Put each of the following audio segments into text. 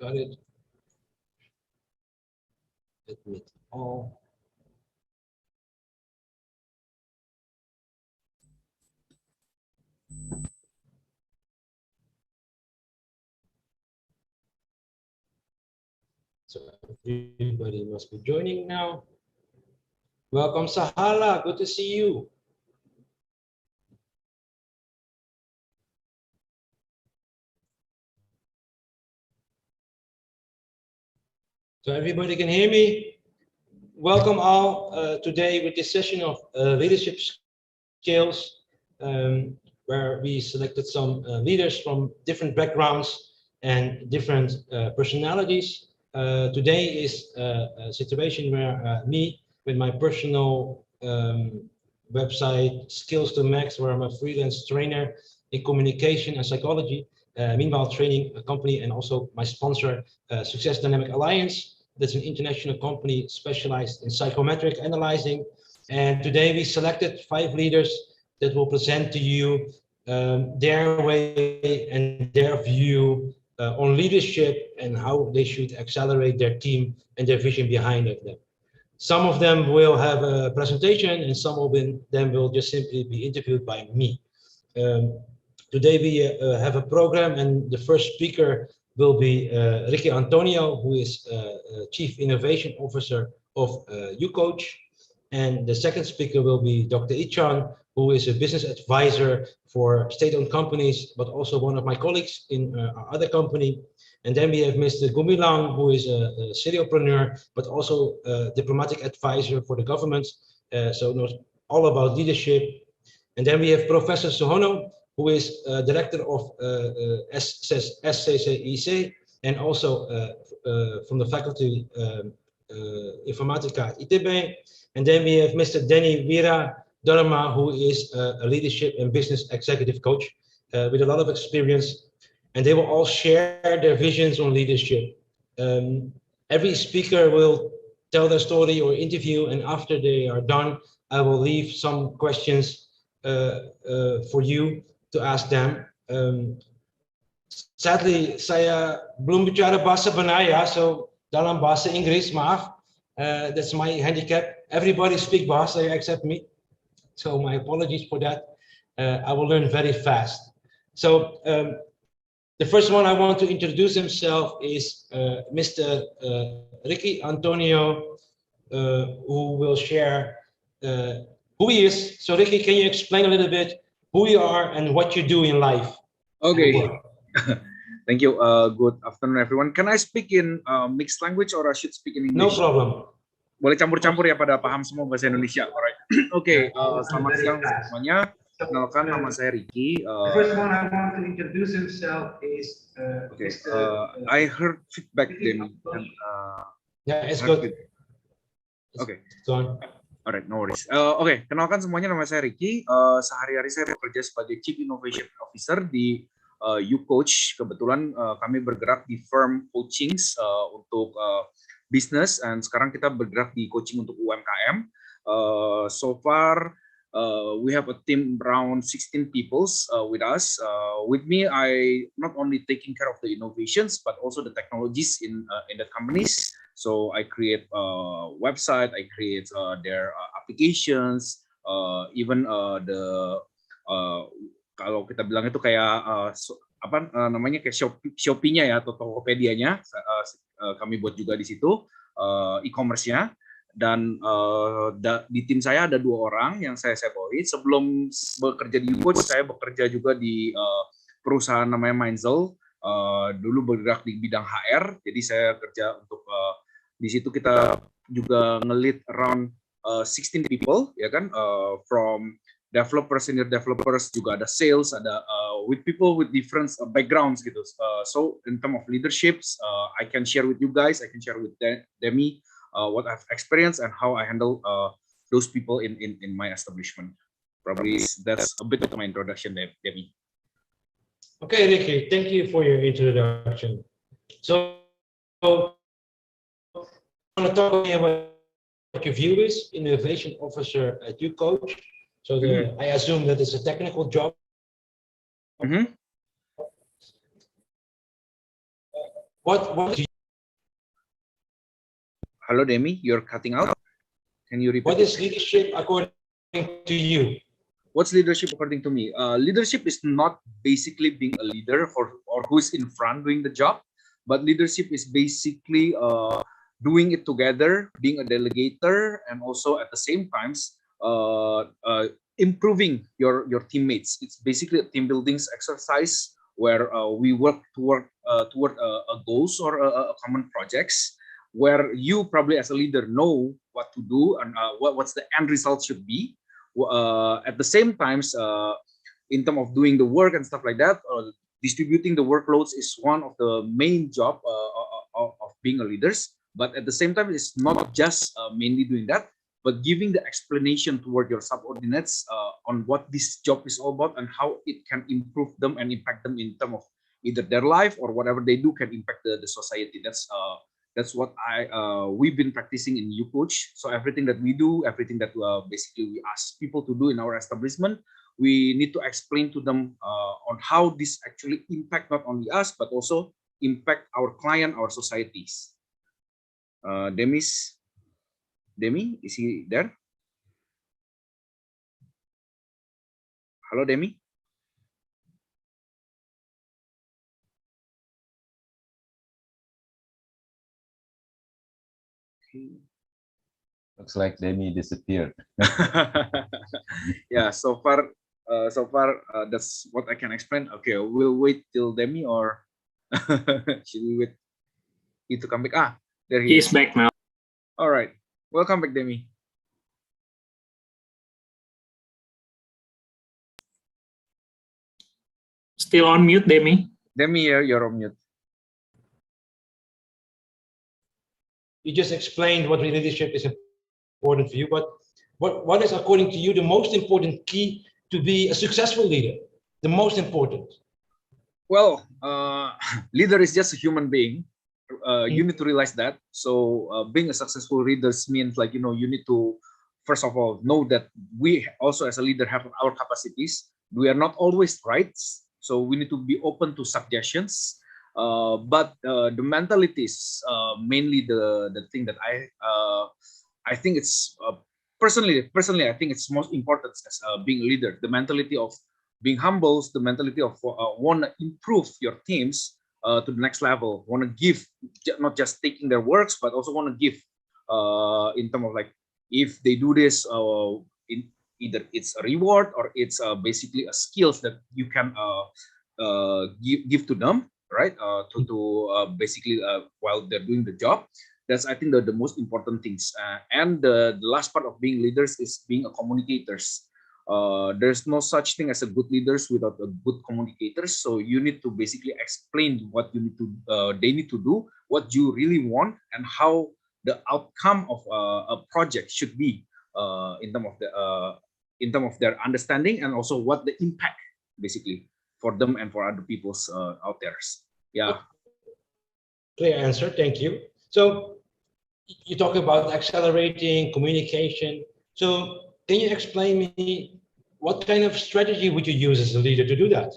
Got it. Admit all. So everybody must be joining now. Welcome, Sahala. Good to see you. So everybody can hear me. Welcome all today with this session of leadership skills, where we selected some leaders from different backgrounds and different personalities. Today is a situation where me, with my personal website, Skills to Max, where I'm a freelance trainer in communication and psychology, meanwhile training a company, and also my sponsor, Success Dynamic Alliance. That's an international company specialized in psychometric analyzing. And today we selected 5 leaders that will present to you their way and their view on leadership and how they should accelerate their team and their vision behind it. Some of them will have a presentation, and some of them will just simply be interviewed by me. Today we have a program, and the first speaker will be Ricky Antonio, who is Chief Innovation Officer of UCoach. And the second speaker will be Dr. Ichan, who is a business advisor for state-owned companies, but also one of my colleagues in our other company. And then we have Mr. Gumilang, who is a serialpreneur, but also a diplomatic advisor for the government, so knows all about leadership. And then we have Professor Sohono, who is director of SCCIC, and also from the faculty Informatica at ITB. And then we have Mr. Denis Vira Dharma, who is a leadership and business executive coach with a lot of experience. And they will all share their visions on leadership. Every speaker will tell their story or interview, and after they are done, I will leave some questions for you to ask them. Sadly, saya belum bicara bahasa Benaya, so dalam bahasa Inggris, maaf. That's my handicap. Everybody speak bahasa except me. So my apologies for that. I will learn very fast. So the first one I want to introduce himself is Mr. Ricky Antonio, who will share who he is. So Ricky, can you explain a little bit who you are and what you do in life? Okay. Thank you. Good afternoon, everyone. Can I speak in mixed language or I should speak in English? No problem. Boleh campur-campur ya, pada paham semua bahasa Indonesia. Alright. Oke, selamat siang semuanya. Kenalkan, nama saya Ricky. The first one I want to introduce himself is okay. I heard feedback, Demi. Yeah, it's good. Okay. Go on. Alright, no worries. Oke, kenalkan semuanya, nama saya Ricky. Sehari-hari saya bekerja sebagai Chief Innovation Officer di UCoach. Kebetulan kami bergerak di firm coachings untuk business, and sekarang kita bergerak di coaching untuk UMKM. So far, we have a team around 16 people with us. With me, I not only taking care of the innovations, but also the technologies in the companies. So I create a website, I create their applications, even the kalau kita bilang itu kayak apa namanya, kayak Shopee-nya ya, atau Tokopedia-nya, kami buat juga di situ e-commerce-nya. Dan di tim saya ada 2 orang yang saya settled. Sebelum bekerja di UCoach, saya bekerja juga di perusahaan namanya Mindzel. Dulu bergerak di bidang HR, jadi saya kerja untuk di situ kita juga nge-lead around 16 people, ya kan, from developers, senior developers, juga ada sales, ada with people with different backgrounds gitu. So in terms of leaderships, I can share with you guys, I can share with Demi what I've experienced and how I handle those people in my establishment. Probably that's a bit of my introduction, Demi. Okay, Ricky, thank you for your introduction. So, I want to talk about what your view is, innovation officer at UCoach. So I assume that it's a technical job. what is, Hello, Demi, you're cutting out. Can you repeat? what is leadership according to you? What's leadership according to me? Leadership is not basically being a leader or who's in front doing the job, but leadership is basically doing it together, being a delegator, and also at the same times improving your teammates. It's basically a team building exercise where we work toward goals or common projects, where you probably as a leader know what to do and what's the end result should be. At the same times, in terms of doing the work and stuff like that, distributing the workloads is one of the main job of being a leaders. But at the same time, it's not just mainly doing that, but giving the explanation toward your subordinates on what this job is all about and how it can improve them and impact them in terms of either their life or whatever they do can impact the society. That's what we've been practicing in UCoach. So everything that we do, everything that basically we ask people to do in our establishment, we need to explain to them on how this actually impact not only us, but also impact our client, our societies. Demi, is he there? Hello, Demi. Looks like Demi disappeared. Yeah, so far that's what I can explain. Okay, we'll wait till Demi, or should we wait he to come back? Ah, there he is. He's back now. All right, welcome back, Demi. Still on mute, Demi. Demi, you're on mute. You just explained what leadership is important for you, but what is, according to you, the most important key to be a successful leader? The most important? Well, leader is just a human being. You need to realize that. So being a successful leader means, like, you need to, first of all, know that we also as a leader have our capacities. We are not always right. So we need to be open to suggestions. But the mentality is mainly the thing that I think it's personally I think it's most important as being a leader. The mentality of being humble, the mentality of want to improve your teams to the next level, want to give, not just taking their works, but also want to give in terms of, like, if they do this, in either it's a reward or it's basically a skills that you can give to them, right? To basically while they're doing the job. That's, I think, the most important things. And the last part of being leaders is being a communicators. There's no such thing as a good leaders without a good communicators. So you need to basically explain what you need to, they need to do, what you really want, and how the outcome of a project should be in terms of their understanding, and also what the impact basically for them and for other people's out there. Yeah. Clear answer. Thank you. So you talk about accelerating communication. So can you explain me what kind of strategy would you use as a leader to do that?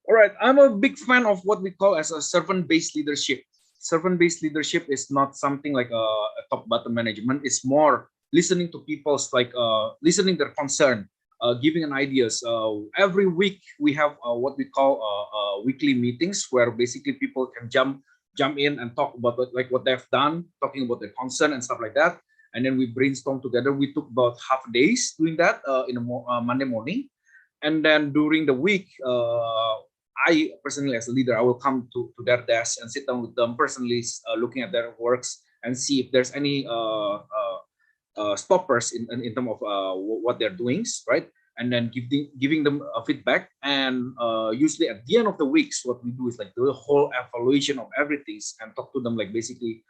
All right, I'm a big fan of what we call as a servant-based leadership. Servant-based leadership is not something like a top-bottom management. It's more listening to people's, like, listening their concern, giving an ideas. Every week we have what we call weekly meetings, where basically people can jump in and talk about what they've done, talking about their concern and stuff like that. And then we brainstorm together. We took about half days doing that in a Monday morning. And then during the week, I personally, as a leader, I will come to their desk and sit down with them personally, looking at their works and see if there's any stoppers in terms of what they're doing, right? And then giving them a feedback. And usually at the end of the weeks, what we do is like the whole evaluation of everything and talk to them, like, basically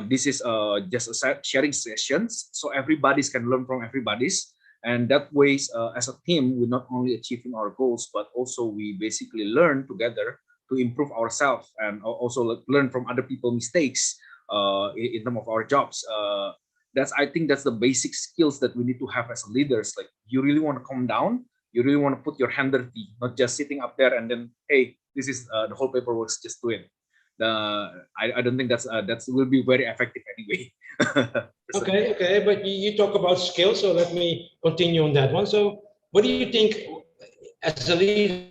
this is just a sharing sessions, so everybody's can learn from everybody's. And that ways, as a team, we're not only achieving our goals, but also we basically learn together to improve ourselves, and also learn from other people's mistakes in terms of our jobs. I think that's the basic skills that we need to have as leaders. Like, you really want to calm down, you really want to put your hand dirty, not just sitting up there and then, hey, this is the whole paperwork, just do it. I don't think that will be very effective anyway. Okay, but you talk about skills, so let me continue on that one. So, what do you think as a leader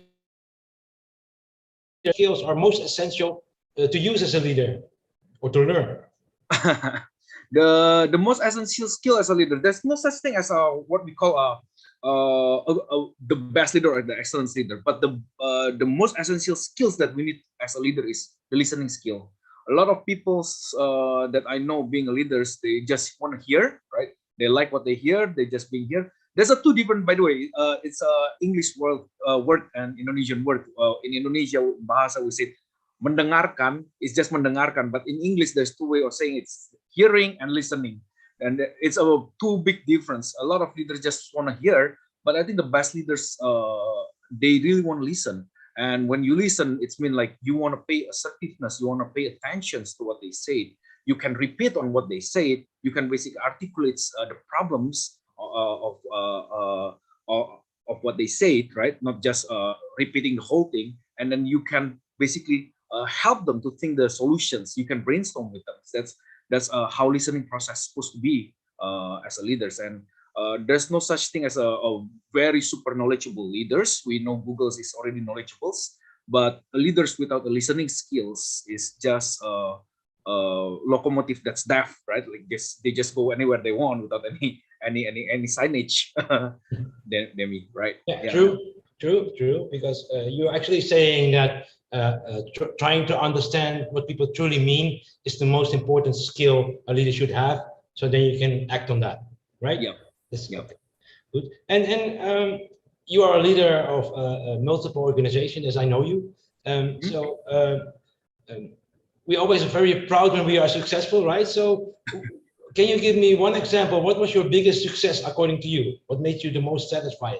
skills are most essential to use as a leader or to learn? The most essential skill as a leader, there's no such thing as what we call the best leader or the excellence leader, but the most essential skills that we need as a leader is the listening skill. A lot of people that I know being leaders, they just want to hear, right? They like what they hear, they just being here. There's a two different, by the way. It's a English word and Indonesian word. In Indonesia bahasa we say mendengarkan is just mendengarkan, but in English there's two way of saying it's hearing and listening, and it's a two big difference. A lot of leaders just want to hear, but I think the best leaders they really want to listen. And when you listen, it's mean like you want to pay assertiveness, you want to pay attention to what they say. You can repeat on what they say. You can basically articulate the problems of what they say, right? Not just repeating the whole thing. And then you can basically help them to think the solutions. You can brainstorm with them. That's how listening process is supposed to be as a leaders. And there's no such thing as a very super knowledgeable leaders. We know Google is already knowledgeable, but leaders without the listening skills is just a locomotive that's deaf, right? Like they just go anywhere they want without any signage. Demi, right? Yeah, true. Because you're actually saying that trying to understand what people truly mean is the most important skill a leader should have. So then you can act on that, right? Yeah. Okay. Good. And you are a leader of multiple organizations, as I know you. So we always are very proud when we are successful, right? So can you give me one example? What was your biggest success according to you? What made you the most satisfied?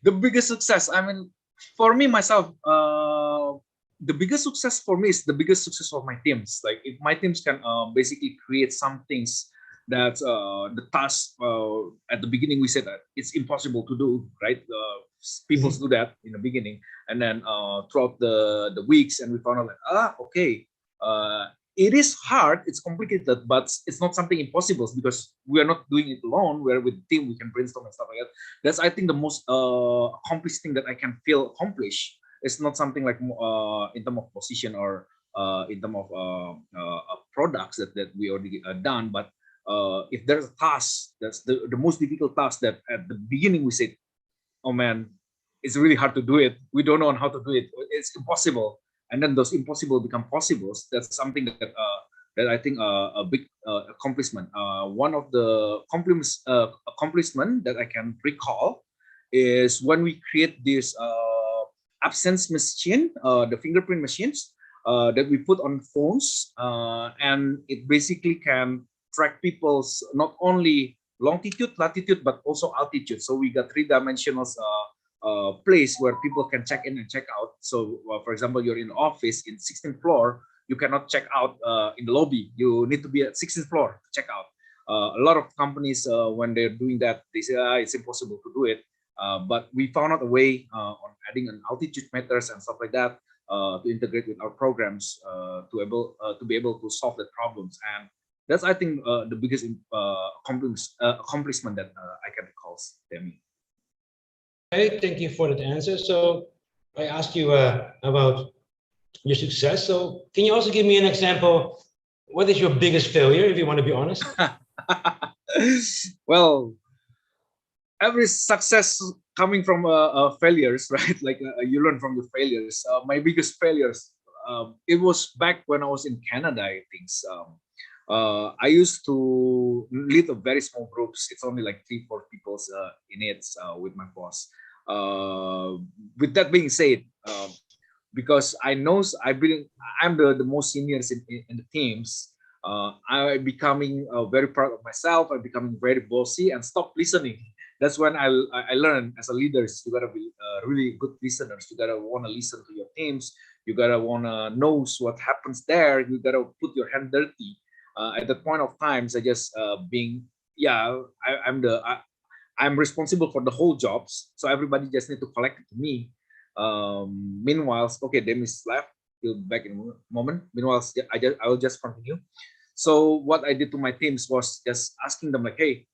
The biggest success, I mean, for me myself, the biggest success for me is the biggest success of my teams. Like if my teams can basically create some things that the task at the beginning we said that it's impossible to do, right? People do that in the beginning, and then throughout the weeks, and we found out like okay, it is hard, it's complicated, but it's not something impossible because we are not doing it alone. We're with the team, we can brainstorm and stuff like that. That's I think the most accomplished thing that I can feel accomplished. It's not something like in terms of position or in terms of products that we already done, but if there's a task that's the most difficult task that at the beginning we said, oh man, it's really hard to do it, we don't know how to do it, it's impossible, and then those impossible become possibles. That's something that I think a big accomplishment. One of the accomplishment that I can recall is when we create this absence machine, the fingerprint machines that we put on phones, and it basically can track people's not only longitude, latitude, but also altitude. So we got three-dimensional place where people can check in and check out. So for example, you're in the office in 16th floor, you cannot check out in the lobby. You need to be at 16th floor to check out. A lot of companies, when they're doing that, they say it's impossible to do it. But we found out a way on adding an altitude meters and stuff like that to integrate with our programs to be able to solve the problems. And that's, I think, the biggest accomplishment that I can recall, Demi. Okay, thank you for that answer. So I asked you about your success. So can you also give me an example? What is your biggest failure, if you want to be honest? Well, every success coming from failures, right? Like you learn from your failures. My biggest failures, it was back when I was in Canada, I think. I used to lead a very small groups. It's only like 3-4 people in it with my boss. With that being said, because I'm the most seniors in the teams, I'm becoming very proud of myself. I'm becoming very bossy and stop listening. That's when I learned as a leader, you gotta be really good listeners. You gotta want to listen to your teams. You gotta want to know what happens there. You gotta put your hand dirty. At that point of times, I just I'm responsible for the whole jobs, so everybody just need to collect it to me. Meanwhile, okay, Demis left. he'll be back in a moment. Meanwhile, I will just continue. So what I did to my teams was just asking them like, hey,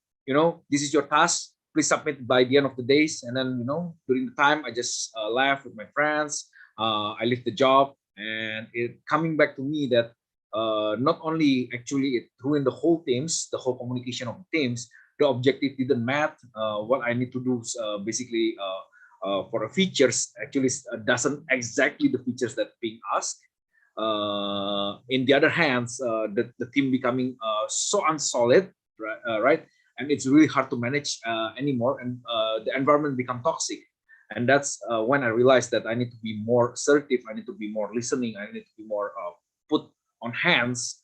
this is your task. Please submit by the end of the days. And then, during the time, I just laugh with my friends. I leave the job, and it coming back to me that not only actually it ruined the whole teams, the whole communication of the teams, the objective didn't match. What I need to do is basically for the features actually doesn't exactly the features that being asked. In the other hands, the team becoming so unsolid, right? And it's really hard to manage anymore, and the environment become toxic. And that's when I realized that I need to be more assertive, I need to be more listening, I need to be more put on hands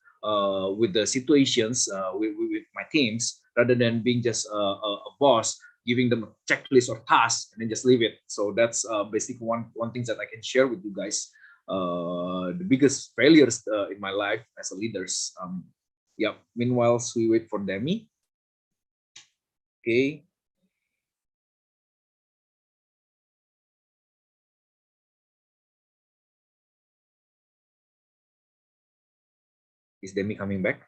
with the situations with my teams, rather than being just a boss giving them a checklist or task and then just leave it. So that's basically one thing that I can share with you guys. The biggest failures in my life as a leaders. Yeah. Meanwhile, we wait for Demi. Okay. Is Demi coming back?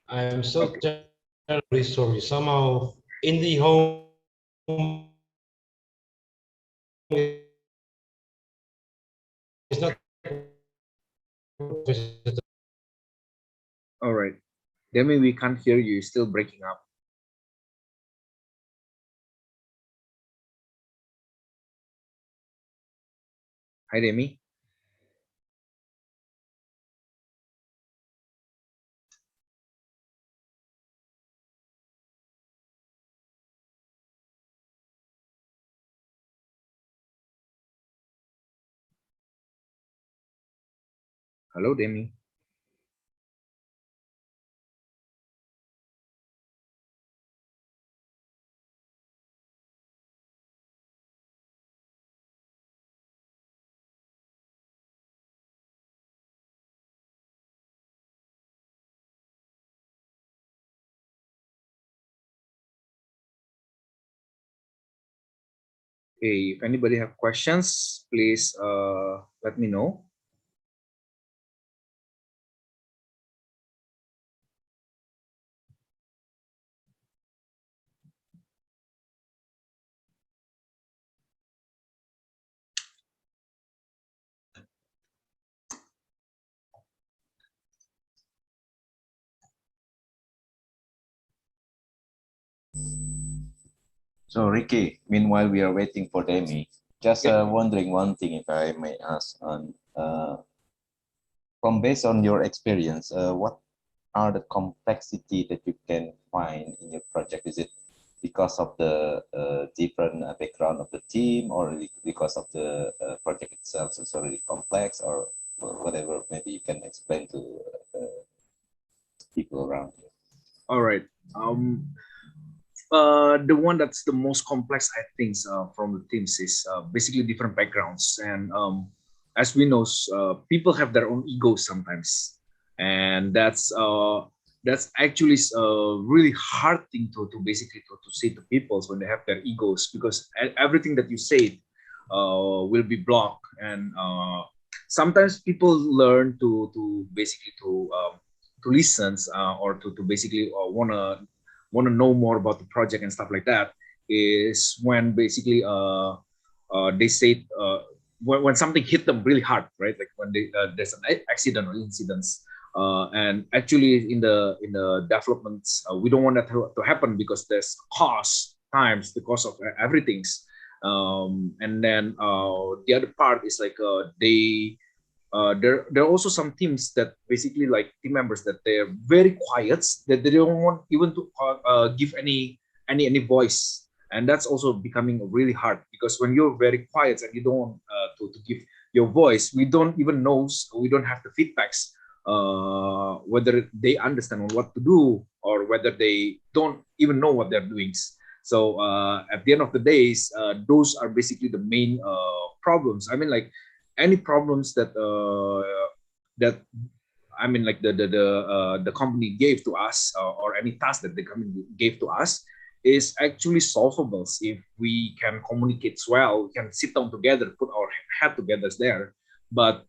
I'm so terribly sorry. Somehow in the home is not visited. All right. Demi, we can't hear you. You're still breaking up. Hi, Demi. Hello, Demi. Okay, if anybody have questions, please let me know. So Ricky, meanwhile we are waiting for Demi, just Yeah. wondering one thing, if I may ask, on from based on your experience, what are the complexity that you can find in your project? Is it because of the different background of the team, or because of the project itself is already complex, or whatever? Maybe you can explain to people around you. All right. The one that's the most complex, I think, from the teams is basically different backgrounds. And as we know, people have their own egos sometimes, and that's actually a really hard thing to basically to say to people when they have their egos, because everything that you say will be blocked. And sometimes people learn to basically to listen, or to basically want to know more about the project and stuff like that, is when basically they say when something hit them really hard, right? Like when there's an accident or incidents. And actually in the developments, we don't want that to happen, because there's cost times the cost of everything. And then the other part is like there are also some teams that basically, like team members, that they're very quiet, that they don't want even to give any voice. And that's also becoming really hard, because when you're very quiet and you don't want to give your voice, we don't even know, we don't have the feedbacks whether they understand what to do, or whether they don't even know what they're doing. So at the end of the days, those are basically the main problems. I mean, like any problems that that I mean, like the company gave to us, or any task that the company gave to us, is actually solvable if we can communicate well. We can sit down together, put our head together there. But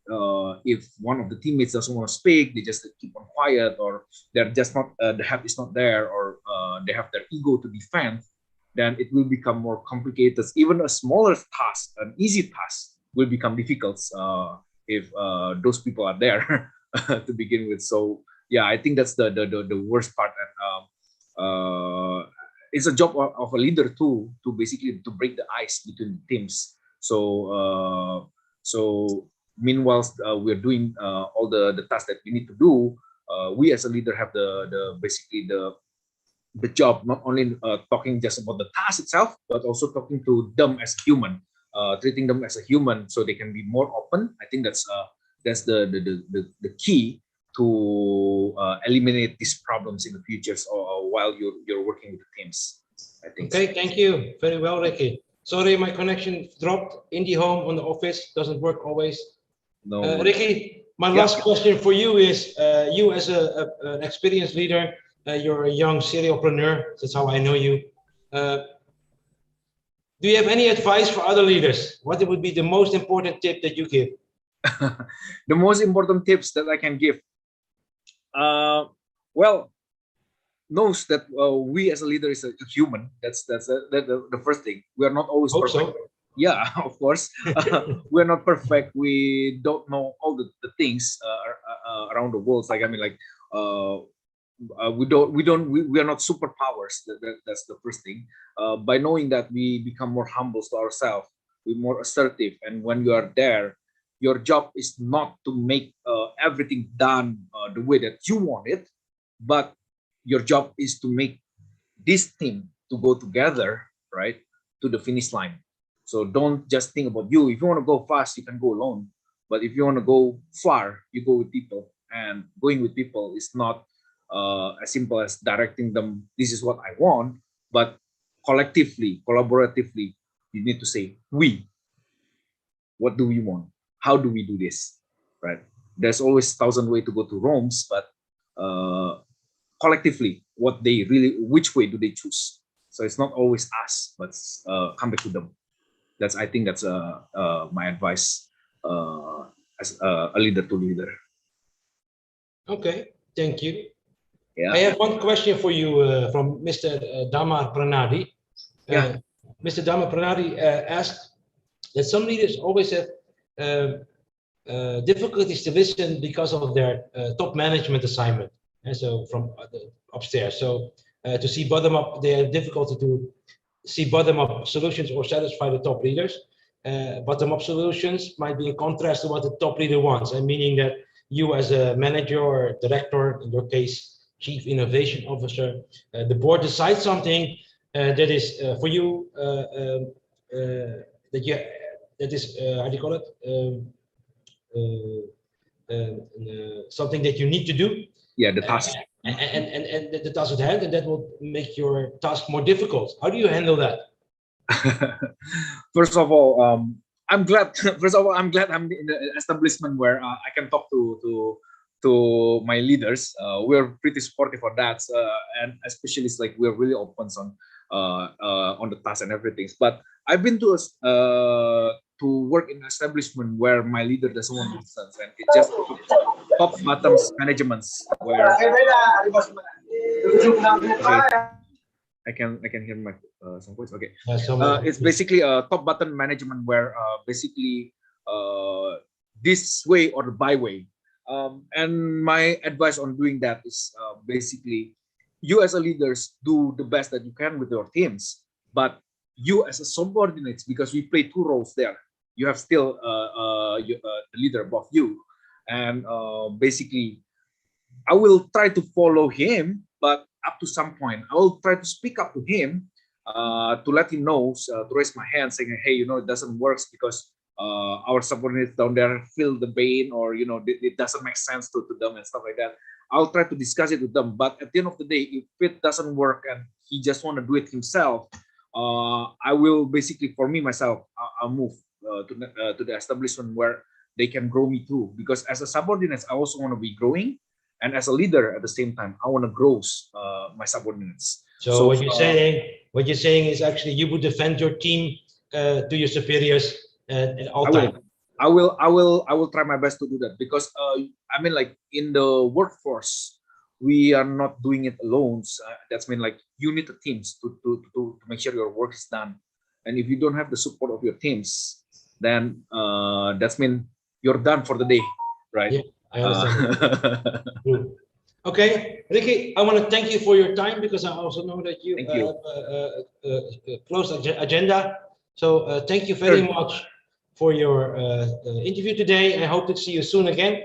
if one of the teammates doesn't want to speak, they just keep on quiet, or they're just not, the head is not there, or they have their ego to defend, then it will become more complicated. Even a smaller task, an easy task, will become difficult if those people are there to begin with. So yeah, I think that's the worst part. And it's a job of a leader too, to basically to break the ice between teams. So meanwhile, we're doing all the tasks that we need to do. We as a leader have basically the job, not only talking just about the task itself, but also talking to them as a human, treating them as a human, so they can be more open. I think that's the key to eliminate these problems in the future, while you're working with the teams. I think. Okay, thank you. Very well, Ricky. Sorry, my connection dropped in the home on the office. Doesn't work always. No. Ricky, my last question for you is: you as an experienced leader, you're a young serialpreneur. That's how I know you. Do you have any advice for other leaders? What would be the most important tip that you give? The most important tips that I can give. Well, knows that we as a leader is a human. That's the first thing. We are not always perfect. So. Yeah, of course. We're not perfect. We don't know all the things around the world. Like, I mean, like we are not superpowers. That's the first thing. By knowing that, we become more humble to ourselves. We're more assertive, and when you are there, your job is not to make everything done the way that you want it, but your job is to make this team to go together, right, to the finish line. So don't just think about you. If you want to go fast, you can go alone. But if you want to go far, you go with people. And going with people is not as simple as directing them, this is what I want, but collectively, collaboratively, you need to say, we, what do we want? How do we do this, right? There's always 1,000 ways to go to Rome, but collectively, which way do they choose? So it's not always us, but come back to them. I think that's my advice as a leader to leader. Okay, thank you. Yeah. I have one question for you from Mr. Damar Pranadi. Mr. Damar Pranadi asked that some leaders always have difficulties to listen because of their top management assignment, and so from upstairs. So to see bottom up, they have difficulty to see bottom up solutions or satisfy the top leaders. Bottom up solutions might be in contrast to what the top leader wants, and meaning that you as a manager or director, in your case, chief innovation officer, the board decides something that is for you that is how do you call it? Something that you need to do. Yeah, the task. And the task at hand, and that will make your task more difficult. How do you handle that? First of all, I'm glad. First of all, I'm glad I'm in the establishment where I can talk to my leaders. We're pretty supportive for that, and especially it's like we're really open on the task and everything. But I've been to work in an establishment where my leader doesn't want to listen, and it's just top bottom managements where I can hear my some voice. Okay, it's basically a top button management where basically this way or the byway. And my advice on doing that is basically you as a leaders do the best that you can with your teams, but you as a subordinates, because we play two roles there. You have still the leader above you, and basically I will try to follow him, but up to some point, I will try to speak up to him to let him know, to raise my hand saying, hey, it doesn't work because our subordinates down there feel the pain, or, it doesn't make sense to them and stuff like that. I'll try to discuss it with them. But at the end of the day, if it doesn't work and he just want to do it himself, I will basically, for me, myself, I'll move to the establishment where they can grow me too. Because as a subordinate, I also want to be growing, and as a leader at the same time, I want to grow my subordinates. So what you're saying is actually you would defend your team to your superiors at all times. I will try my best to do that, because I mean, like, in the workforce, we are not doing it alone. So that's mean, like, you need the teams to make sure your work is done. And if you don't have the support of your teams, then that's mean you're done for the day, right? Yeah, I understand. Okay, Ricky, I want to thank you for your time, because I also know that you have a close agenda. So thank you very much for your interview today. I hope to see you soon again.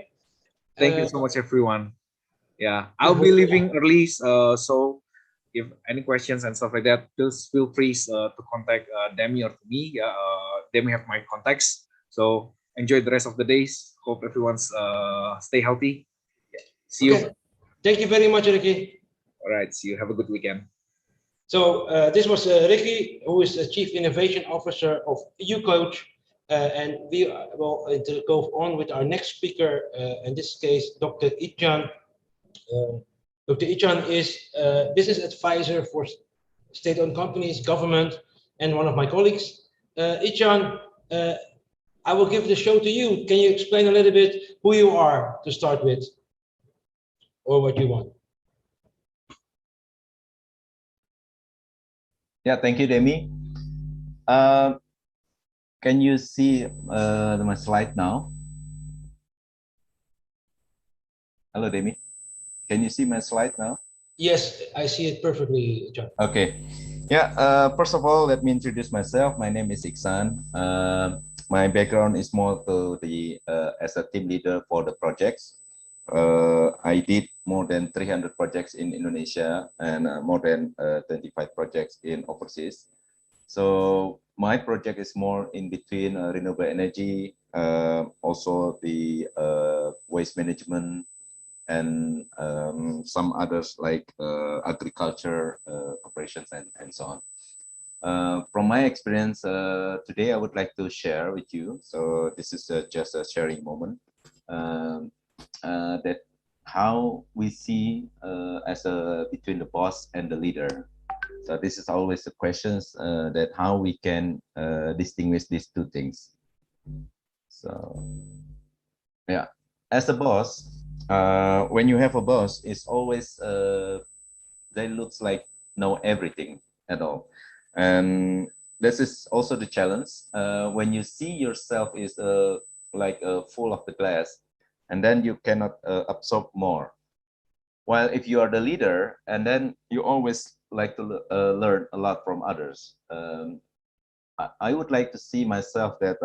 Thank you so much, everyone. Yeah, I'll be leaving early, so if any questions and stuff like that, just feel free to contact Demi or to me. Yeah, Demi have my contacts. So enjoy the rest of the days. Hope everyone's stay healthy. Yeah. See you. Thank you very much, Ricky. All right, see you. Have a good weekend. So this was Ricky, who is the Chief Innovation Officer of YouCoach. And we will go on with our next speaker, in this case, Dr. Ichan. Dr. Ichan is a business advisor for state-owned companies, government, and one of my colleagues. Ichan, I will give the show to you. Can you explain a little bit who you are to start with, or what you want? Yeah, thank you, Demi. Can you see my slide now? Hello, Demi. Can you see my slide now? Yes, I see it perfectly, John. Okay. Yeah, first of all, let me introduce myself. My name is Iksan. My background is more to the as a team leader for the projects. I did more than 300 projects in Indonesia and more than 25 projects in overseas. So my project is more in between renewable energy, also the waste management, and some others like agriculture operations and so on. From my experience today, I would like to share with you. So this is just a sharing moment. That how we see as a between the boss and the leader. So this is always the questions that how we can distinguish these two things. So yeah, as a boss, when you have a boss, it's always they looks like know everything at all, and this is also the challenge when you see yourself is like full of the glass, and then you cannot absorb more. While if you are the leader, and then you always like to learn a lot from others. I would like to see myself that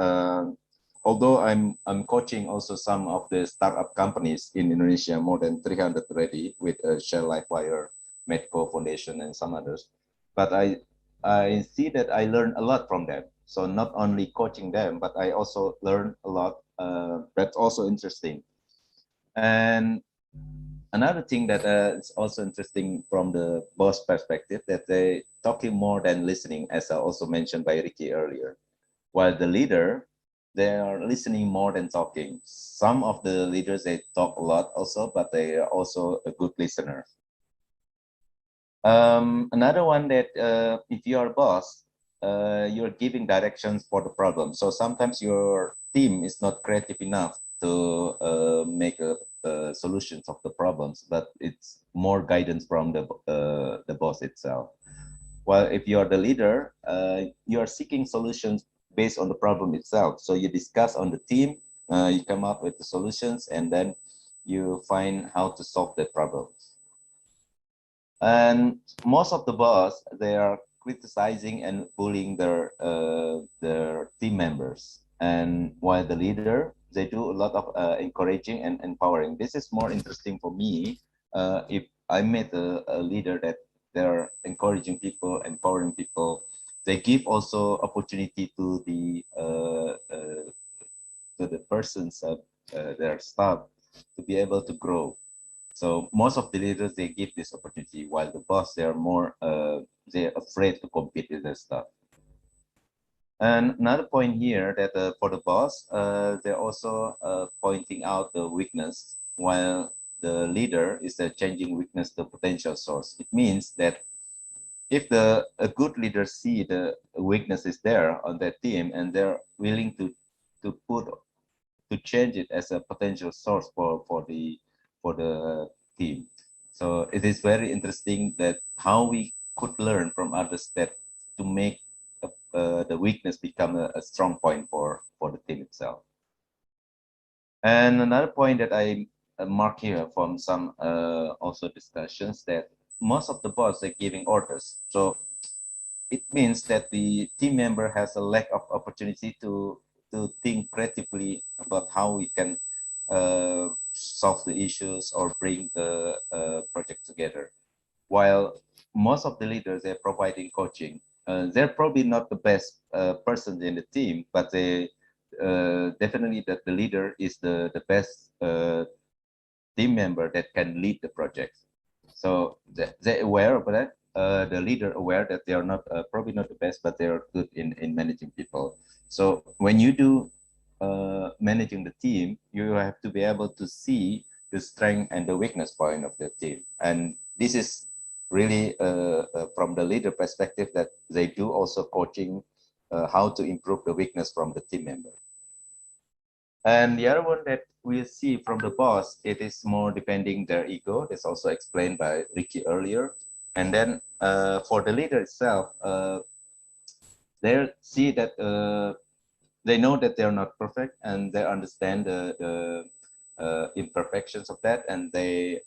although I'm coaching also some of the startup companies in Indonesia, more than 300 already with Shell Lifewire, Medco Foundation, and some others. But I see that I learn a lot from them. So not only coaching them, but I also learn a lot. That's also interesting. And another thing that is also interesting from the boss perspective, that they talking more than listening, as I also mentioned by Ricky earlier. While the leader, they are listening more than talking. Some of the leaders, they talk a lot also, but they are also a good listener. Another one that if you are a boss, you're giving directions for the problem. So sometimes your team is not creative enough to make solutions of the problems, but it's more guidance from the boss itself. While if you are the leader, you are seeking solutions based on the problem itself. So you discuss on the team, you come up with the solutions, and then you find how to solve the problems. And most of the boss, they are criticizing and bullying their team members. And while the leader, they do a lot of encouraging and empowering. This is more interesting for me if I met a leader that they're encouraging people, empowering people. They give also opportunity to the persons of their staff to be able to grow. So most of the leaders, they give this opportunity, while the boss, they are more they're afraid to compete with their staff. And another point here that for the boss, they're also pointing out the weakness, while the leader is changing weakness to potential source. It means that if a good leader see the weakness is there on their team and they're willing to change it as a potential source for the team. So it is very interesting that how we could learn from others that to make the weakness become a strong point for the team itself. And another point that I mark here from some also discussions that most of the boss are giving orders. So it means that the team member has a lack of opportunity to think creatively about how we can solve the issues or bring the project together. While most of the leaders are providing coaching, they're probably not the best person in the team, but they definitely that the leader is the best team member that can lead the project. So they're aware of that. The leader aware that they are not probably not the best, but they are good in managing people. So when you do managing the team, you have to be able to see the strength and the weakness point of the team. And this is really from the leader perspective that they do also coaching how to improve the weakness from the team member. And the other one that we see from the boss, it is more depending their ego. That's also explained by Ricky earlier. And then for the leader itself, they see that they know that they're not perfect and they understand the imperfections of that, and they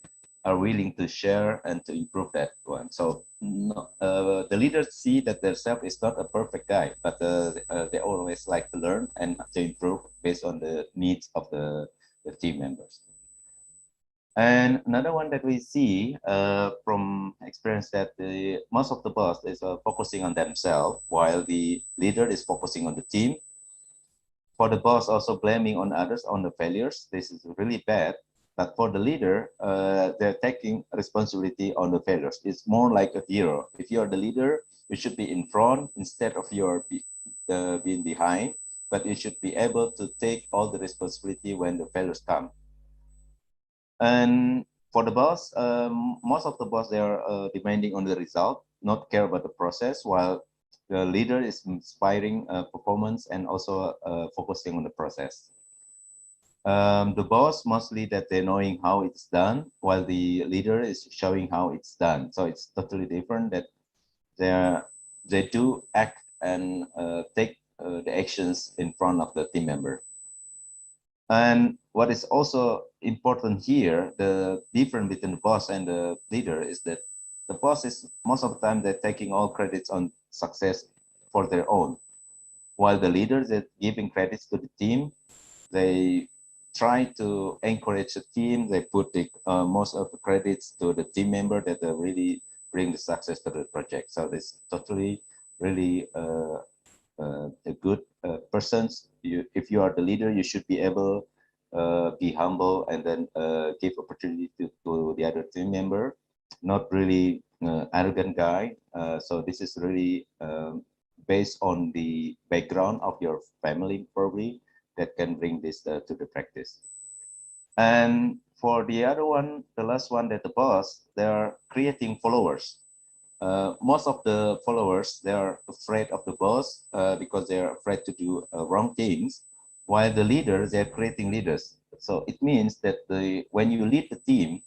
are willing to share and to improve that one. So the leaders see that themselves is not a perfect guy, but they always like to learn and to improve based on the needs of the team members. And another one that we see from experience that most of the boss is focusing on themselves while the leader is focusing on the team. For the boss also blaming on others on the failures, this is really bad. But for the leader, they're taking responsibility on the failures. It's more like a hero. If you're the leader, you should be in front instead of being behind, but you should be able to take all the responsibility when the failures come. And for the boss, most of the boss, they are demanding on the result, not care about the process, while the leader is inspiring performance and also focusing on the process. The boss mostly that they're knowing how it's done, while the leader is showing how it's done. So it's totally different that they do act and take the actions in front of the team member. And what is also important here, the difference between the boss and the leader is that the boss is most of the time they're taking all credits on success for their own, while the leaders are giving credits to the team. They try to encourage the team. They put most of the credits to the team member that really bring the success to the project. So this totally really a good persons. If you are the leader, you should be able be humble and then give opportunity to the other team member, not really arrogant guy. So this is really based on the background of your family probably that can bring this to the practice. And for the other one, the last one, that the boss, they are creating followers. Most of the followers, they are afraid of the boss because they are afraid to do wrong things, while the leaders, they're creating leaders. So it means that when you lead the team,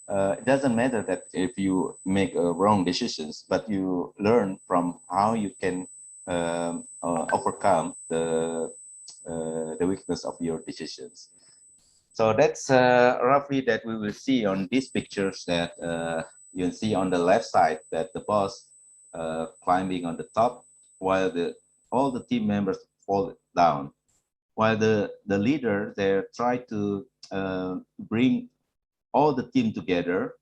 it doesn't matter that if you make wrong decisions, but you learn from how you can overcome the weakness of your decisions. So that's roughly that we will see on these pictures that you see on the left side that the boss climbing on the top, while all the team members fall down. While the leader there try to bring all the team together,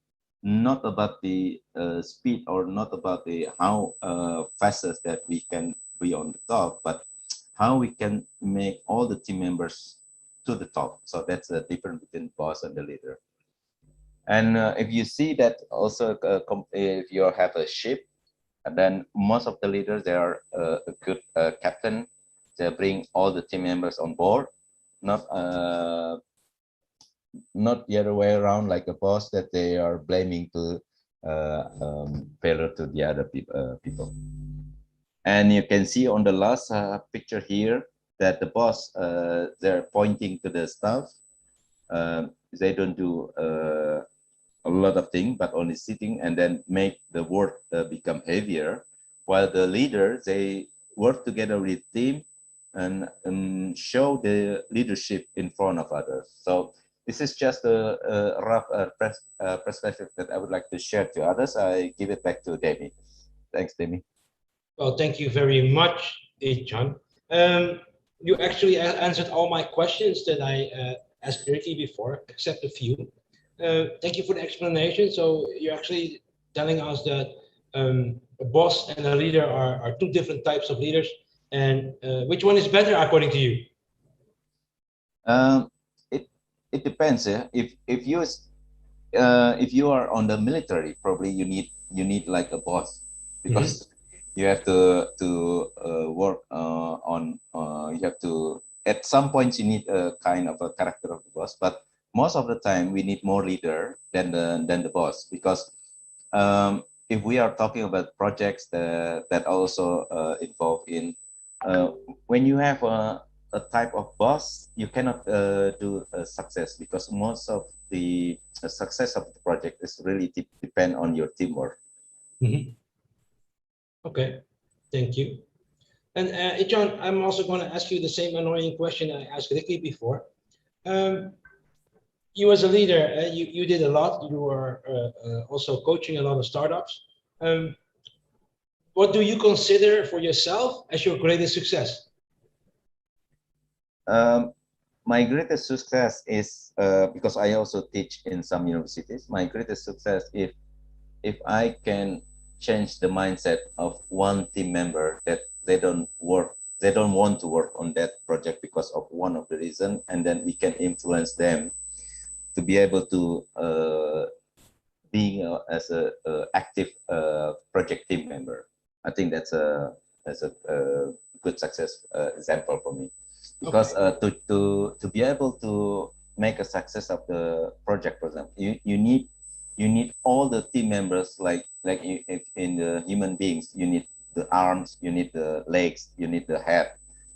not about the speed or not about the how fastest that we can be on the top, but how we can make all the team members to the top. So that's the difference between boss and the leader. And if you see that also if you have a ship And then most of the leaders, they are a good captain. They bring all the team members on board, not the other way around, like a boss that they are blaming to failure to the other people. And you can see on the last picture here that the boss, they're pointing to the staff. They don't do a lot of things, but only sitting and then make the work become heavier. While the leader, they work together with team and show the leadership in front of others. So this is just a rough perspective that I would like to share to others. I give it back to Demi. Thanks, Demi. Well, thank you very much, John. You actually answered all my questions that I asked Ricky before, except a few. Thank you for the explanation. So you're actually telling us that a boss and a leader are two different types of leaders, and which one is better according to you? It depends. If you are on the military, probably you need like a boss, because you have to work on. You have to, at some point you need a kind of a character of the boss, but most of the time we need more leader than the boss, because if we are talking about projects that also involve in when you have a type of boss, you cannot do a success, because most of the success of the project is really depend on your teamwork. Okay, thank you. And John, I'm also going to ask you the same annoying question I asked Ricky before. You as a leader, you did a lot. You were also coaching a lot of startups. What do you consider for yourself as your greatest success? My greatest success is because I also teach in some universities. My greatest success if I can change the mindset of one team member that they don't want to work on that project because of one of the reason, and then we can influence them to be able to being as a active project team member. I think that's a good success example for me, because to be able to make a success of the project, for example, you need all the team members, like in the human beings, you need the arms, you need the legs, you need the head.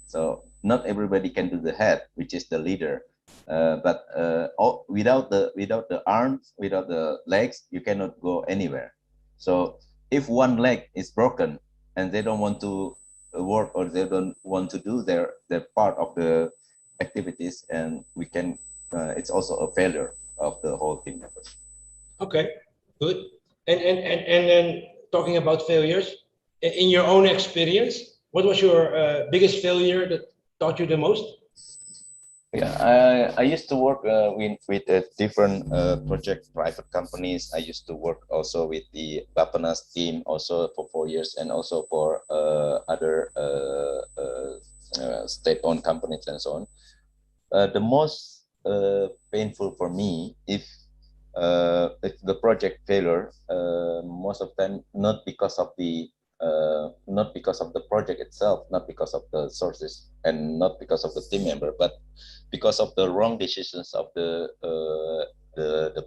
So not everybody can do the head, which is the leader. But without the arms, without the legs, you cannot go anywhere. So if one leg is broken and they don't want to work, or they don't want to do their part of the activities, and we can it's also a failure of the whole team members. Okay, good. And then talking about failures, in your own experience, what was your biggest failure that taught you the most? Yeah, I used to work with different project private companies. I used to work also with the Bapenas team also for 4 years, and also for other state-owned companies and so on. The most painful for me, if the project failure, most of the time not because of the project itself, not because of the sources, and not because of the team member, but because of the wrong decisions of the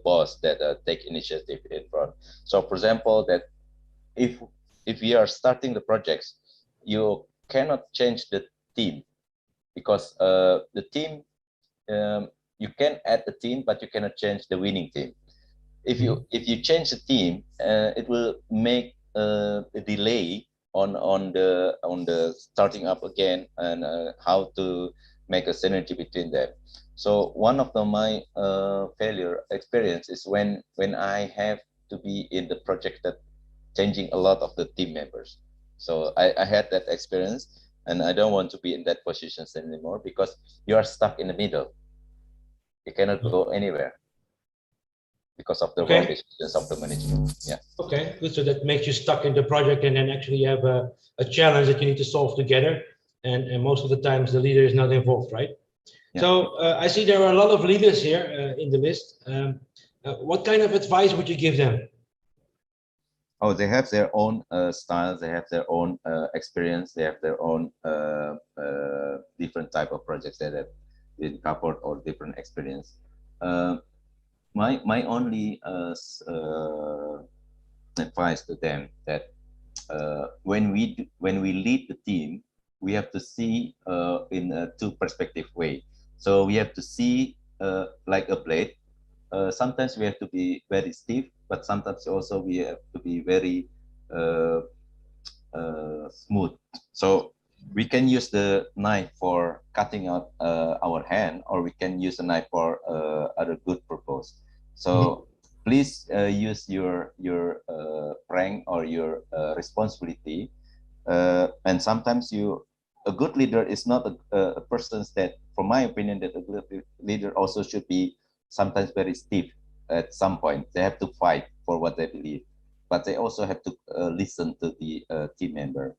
boss that take initiative in front. So, for example, that if we are starting the projects, you cannot change the team, because the team, you can add the team, but you cannot change the winning team. If you change the team, it will make a delay on the starting up again, and how to make a synergy between them. So one of my failure experience is when I have to be in the project that changing a lot of the team members. So I had that experience, and I don't want to be in that positions anymore, because you are stuck in the middle. You cannot go anywhere because of the wrong decisions of the management. Yeah. Okay, good. So that makes you stuck in the project, and then actually you have a challenge that you need to solve together. And most of the times the leader is not involved, right? Yeah. So I see there are a lot of leaders here in the list. What kind of advice would you give them? Oh, they have their own style, they have their own experience, they have their own different type of projects that have been covered or different experience. My only advice to them that when we lead the team, we have to see in a two perspective way. So we have to see like a blade. Sometimes we have to be very stiff, but sometimes also we have to be very smooth. So we can use the knife for cutting out our hand, or we can use the knife for other good purpose. So please use your rank or your responsibility. And sometimes a good leader is not a person that, from my opinion, that a good leader also should be sometimes very stiff at some point. They have to fight for what they believe, but they also have to listen to the team member.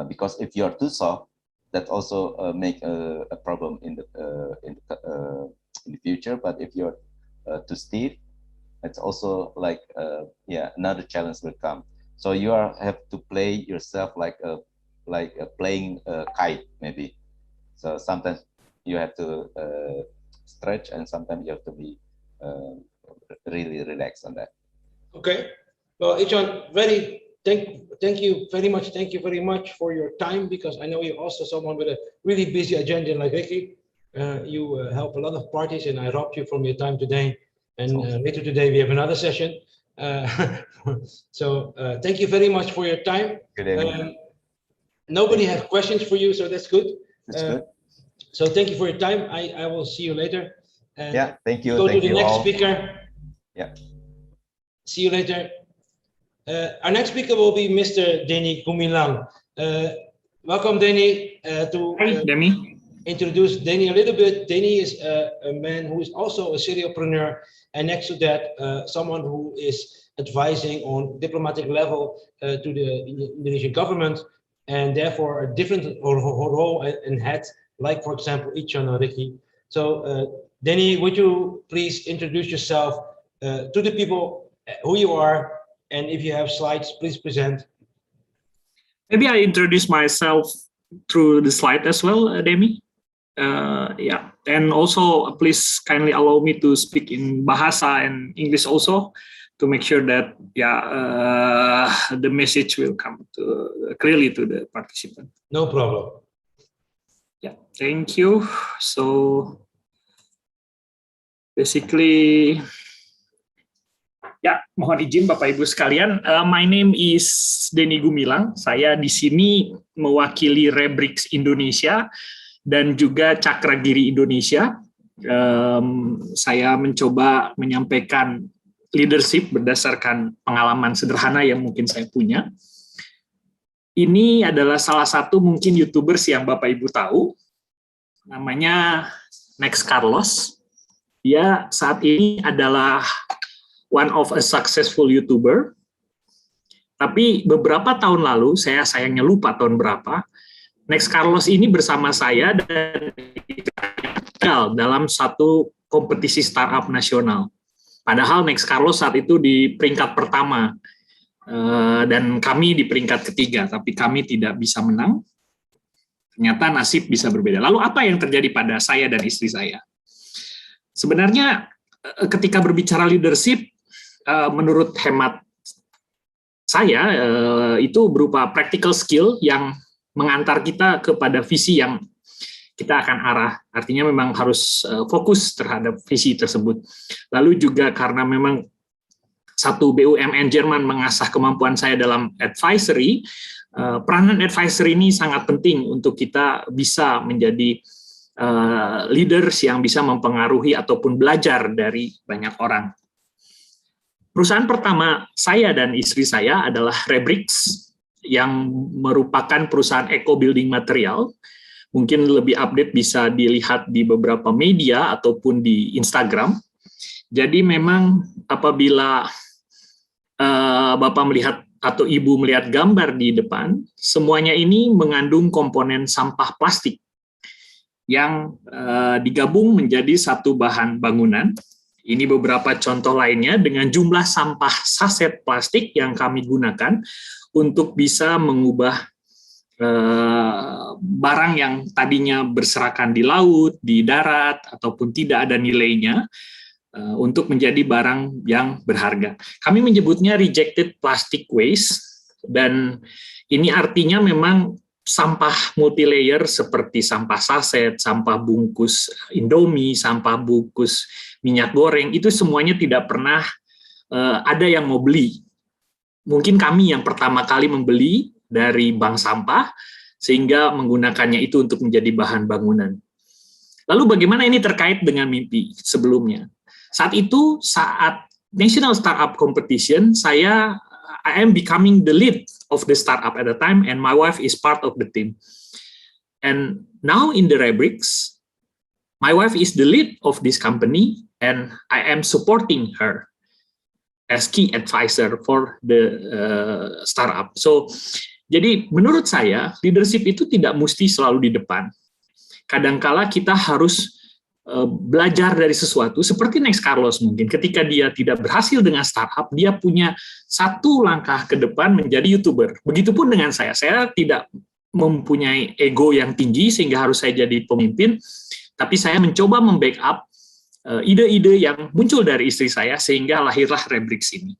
Because if you are too soft, that also make a problem in the future. But if you're too stiff, it's also like another challenge will come. So you have to play yourself like playing a kite maybe. So sometimes you have to stretch, and sometimes you have to be really relaxed on that. Okay. Well, Ichan, thank you very much. Thank you very much for your time, because I know you're also someone with a really busy agenda like Ricky. You help a lot of parties, and I robbed you from your time today. And later today we have another session. So thank you very much for your time. Nobody has questions for you, so that's good. That's good. So thank you for your time. I will see you later. Yeah, thank you. Go thank to the you next all. speaker. Yeah. See you later. Our next speaker will be Mr. Denis Milan. Welcome, Denis. Hi, Demi. Introduce Denis a little bit. Denis is a man who is also a serialpreneur, and next to that, someone who is advising on diplomatic level to the Indonesian government, and therefore a different role and head, like for example Ichan or Ricky. So Denis, would you please introduce yourself to the people, who you are, and if you have slides, please present. Maybe I introduce myself through the slide as well, Demi. Yeah, and also please kindly allow me to speak in Bahasa and English also, to make sure that the message will come clearly to the participant. No problem. Yeah, thank you. So basically, ya, mohon izin Bapak Ibu sekalian. My name is Denis Gumilang. Saya di sini mewakili Rebrix Indonesia dan juga Cakragiri Indonesia. Saya mencoba menyampaikan leadership berdasarkan pengalaman sederhana yang mungkin saya punya. Ini adalah salah satu mungkin YouTubers yang Bapak Ibu tahu, namanya Next Carlos. Dia saat ini adalah one of a successful YouTuber. Tapi beberapa tahun lalu, saya sayangnya lupa tahun berapa, Next Carlos ini bersama saya dan dalam satu kompetisi startup nasional. Padahal Next Carlos saat itu di peringkat pertama dan kami di peringkat ketiga, tapi kami tidak bisa menang. Ternyata nasib bisa berbeda. Lalu apa yang terjadi pada saya dan istri saya? Sebenarnya ketika berbicara leadership, menurut hemat saya itu berupa practical skill yang mengantar kita kepada visi yang kita akan arah. Artinya memang harus fokus terhadap visi tersebut. Lalu juga karena memang satu BUMN Jerman mengasah kemampuan saya dalam advisory, peranan advisory ini sangat penting untuk kita bisa menjadi leaders yang bisa mempengaruhi ataupun belajar dari banyak orang. Perusahaan pertama saya dan istri saya adalah Rebrix, yang merupakan perusahaan eco building material. Mungkin lebih update bisa dilihat di beberapa media ataupun di Instagram. Jadi memang apabila Bapak melihat atau Ibu melihat gambar di depan, semuanya ini mengandung komponen sampah plastik yang digabung menjadi satu bahan bangunan Ini beberapa contoh lainnya dengan jumlah sampah saset plastik yang kami gunakan untuk bisa mengubah barang yang tadinya berserakan di laut, di darat, ataupun tidak ada nilainya, untuk menjadi barang yang berharga. Kami menyebutnya rejected plastic waste, dan ini artinya memang sampah multilayer seperti sampah saset, sampah bungkus Indomie, sampah bungkus minyak goreng, itu semuanya tidak pernah ada yang mau beli. Mungkin kami yang pertama kali membeli dari bank sampah, sehingga menggunakannya itu untuk menjadi bahan bangunan. Lalu bagaimana ini terkait dengan mimpi sebelumnya? Saat National Startup Competition, I am becoming the lead of the startup at the time, and my wife is part of the team. And now in the Rebrix, my wife is the lead of this company, and I am supporting her as key advisor for the startup. So, jadi menurut saya, leadership itu tidak mesti selalu di depan. Kadangkala kita harus belajar dari sesuatu, seperti Next Carlos mungkin, ketika dia tidak berhasil dengan startup, dia punya satu langkah ke depan menjadi YouTuber. Begitupun dengan saya tidak mempunyai ego yang tinggi sehingga harus saya jadi pemimpin, tapi saya mencoba membackup ide-ide yang muncul dari istri saya, sehingga lahirlah Rebrix ini.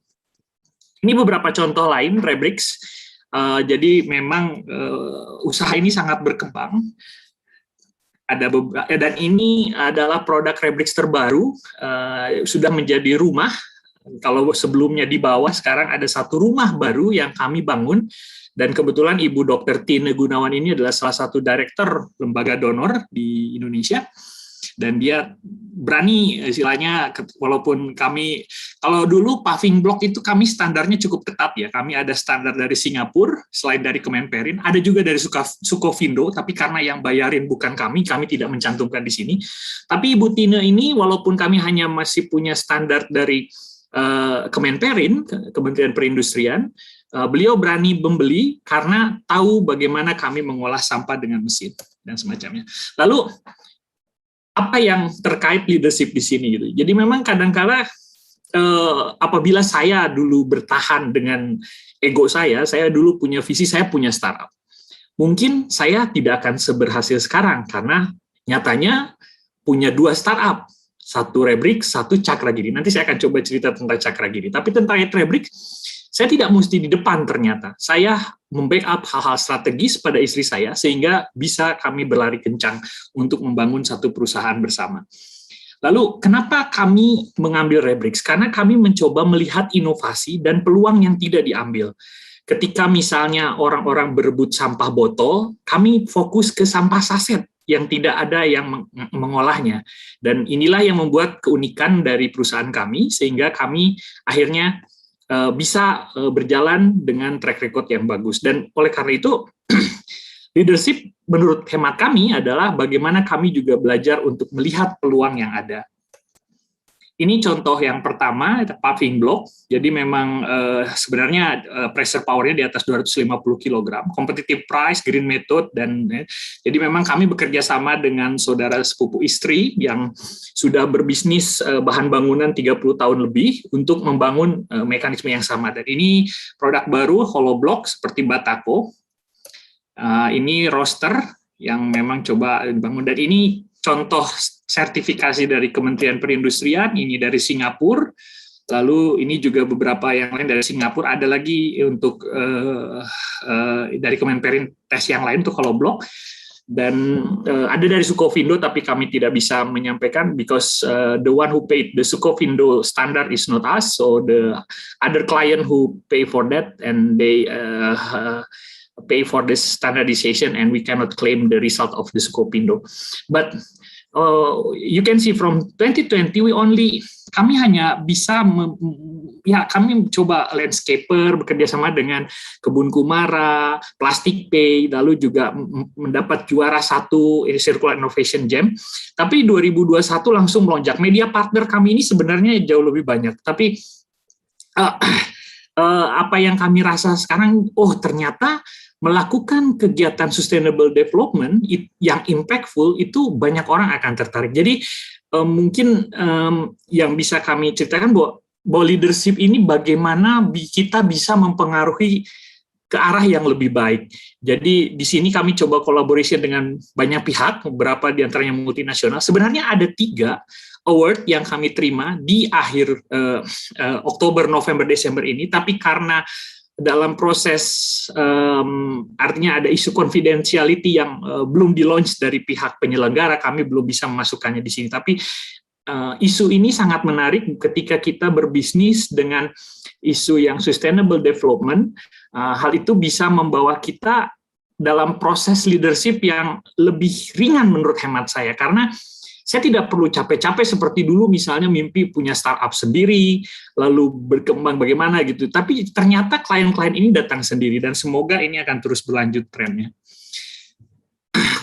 Ini beberapa contoh lain Rebrix, jadi memang usaha ini sangat berkembang. Dan ini adalah produk Rebrix terbaru, sudah menjadi rumah. Kalau sebelumnya di bawah, sekarang ada satu rumah baru yang kami bangun, dan kebetulan Ibu Dr. Tine Gunawan ini adalah salah satu direktur lembaga donor di Indonesia, dan dia berani istilahnya, walaupun kami, kalau dulu paving block itu kami standarnya cukup ketat ya, kami ada standar dari Singapura, selain dari Kemenperin, ada juga dari Sukovindo, tapi karena yang bayarin bukan kami tidak mencantumkan di sini. Tapi Ibu Tine ini, walaupun kami hanya masih punya standar dari Kemenperin, Kementerian Perindustrian, beliau berani membeli karena tahu bagaimana kami mengolah sampah dengan mesin dan semacamnya. Lalu apa yang terkait leadership di sini gitu. Jadi memang kadang-kala apabila saya dulu bertahan dengan ego saya dulu punya visi, saya punya startup. Mungkin saya tidak akan seberhasil sekarang karena nyatanya punya 2 startup, satu Rebrix, satu Cakragiri. Nanti saya akan coba cerita tentang Cakragiri. Tapi tentang Rebrix, saya tidak mesti di depan ternyata. Saya membackup hal-hal strategis pada istri saya sehingga bisa kami berlari kencang untuk membangun satu perusahaan bersama. Lalu kenapa kami mengambil Rebrix? Karena kami mencoba melihat inovasi dan peluang yang tidak diambil. Ketika misalnya orang-orang berebut sampah botol, kami fokus ke sampah saset yang tidak ada yang mengolahnya. Dan inilah yang membuat keunikan dari perusahaan kami, sehingga kami akhirnya bisa berjalan dengan track record yang bagus. Dan oleh karena itu, leadership menurut hemat kami adalah bagaimana kami juga belajar untuk melihat peluang yang ada. Ini contoh yang pertama, paving block. Jadi memang sebenarnya pressure power-nya di atas 250 kg, competitive price, green method, dan jadi memang kami bekerja sama dengan saudara sepupu istri yang sudah berbisnis bahan bangunan 30 tahun lebih untuk membangun mekanisme yang sama. Dan ini produk baru, hollow block seperti Batako. Ini roster yang memang coba dibangun, dan ini contoh sertifikasi dari Kementerian Perindustrian, ini dari Singapura, lalu ini juga beberapa yang lain dari Singapura, ada lagi untuk dari Kemenperin tes yang lain untuk hollow block, dan ada dari Sukovindo, tapi kami tidak bisa menyampaikan because the one who paid the Sukovindo standard is not us, so the other client who pay for that, and they pay for this standardization, and we cannot claim the result of the Sukovindo. But you can see from 2020 kami hanya bisa kami coba landscaper, bekerja sama dengan Kebun Kumara, Plastic Pay, lalu juga mendapat juara 1 Circular Innovation Jam. Tapi 2021 langsung melonjak. Media partner kami ini sebenarnya jauh lebih banyak. Tapi apa yang kami rasa sekarang, ternyata melakukan kegiatan sustainable development yang impactful itu banyak orang akan tertarik. Jadi mungkin yang bisa kami ceritakan bahwa leadership ini bagaimana kita bisa mempengaruhi ke arah yang lebih baik. Jadi di sini kami coba collaboration dengan banyak pihak, beberapa di antaranya multinasional. Sebenarnya ada 3 award yang kami terima di akhir Oktober, November, Desember ini, tapi karena dalam proses artinya ada isu confidentiality yang belum di-launch dari pihak penyelenggara, kami belum bisa memasukkannya di sini. Tapi isu ini sangat menarik ketika kita berbisnis dengan isu yang sustainable development. Hal itu bisa membawa kita dalam proses leadership yang lebih ringan menurut hemat saya, karena saya tidak perlu capek-capek seperti dulu misalnya mimpi punya startup sendiri, lalu berkembang bagaimana gitu. Tapi ternyata klien-klien ini datang sendiri dan semoga ini akan terus berlanjut trennya.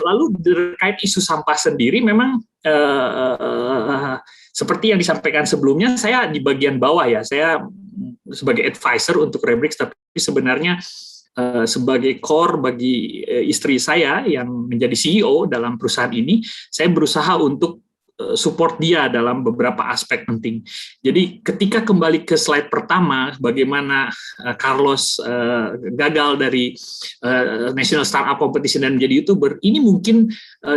Lalu terkait isu sampah sendiri memang seperti yang disampaikan sebelumnya, saya di bagian bawah ya, saya sebagai advisor untuk Rebrix, tapi sebenarnya sebagai core bagi istri saya yang menjadi CEO dalam perusahaan ini, saya berusaha untuk support dia dalam beberapa aspek penting. Jadi ketika kembali ke slide pertama, bagaimana Carlos gagal dari National Startup Competition dan menjadi YouTuber, ini mungkin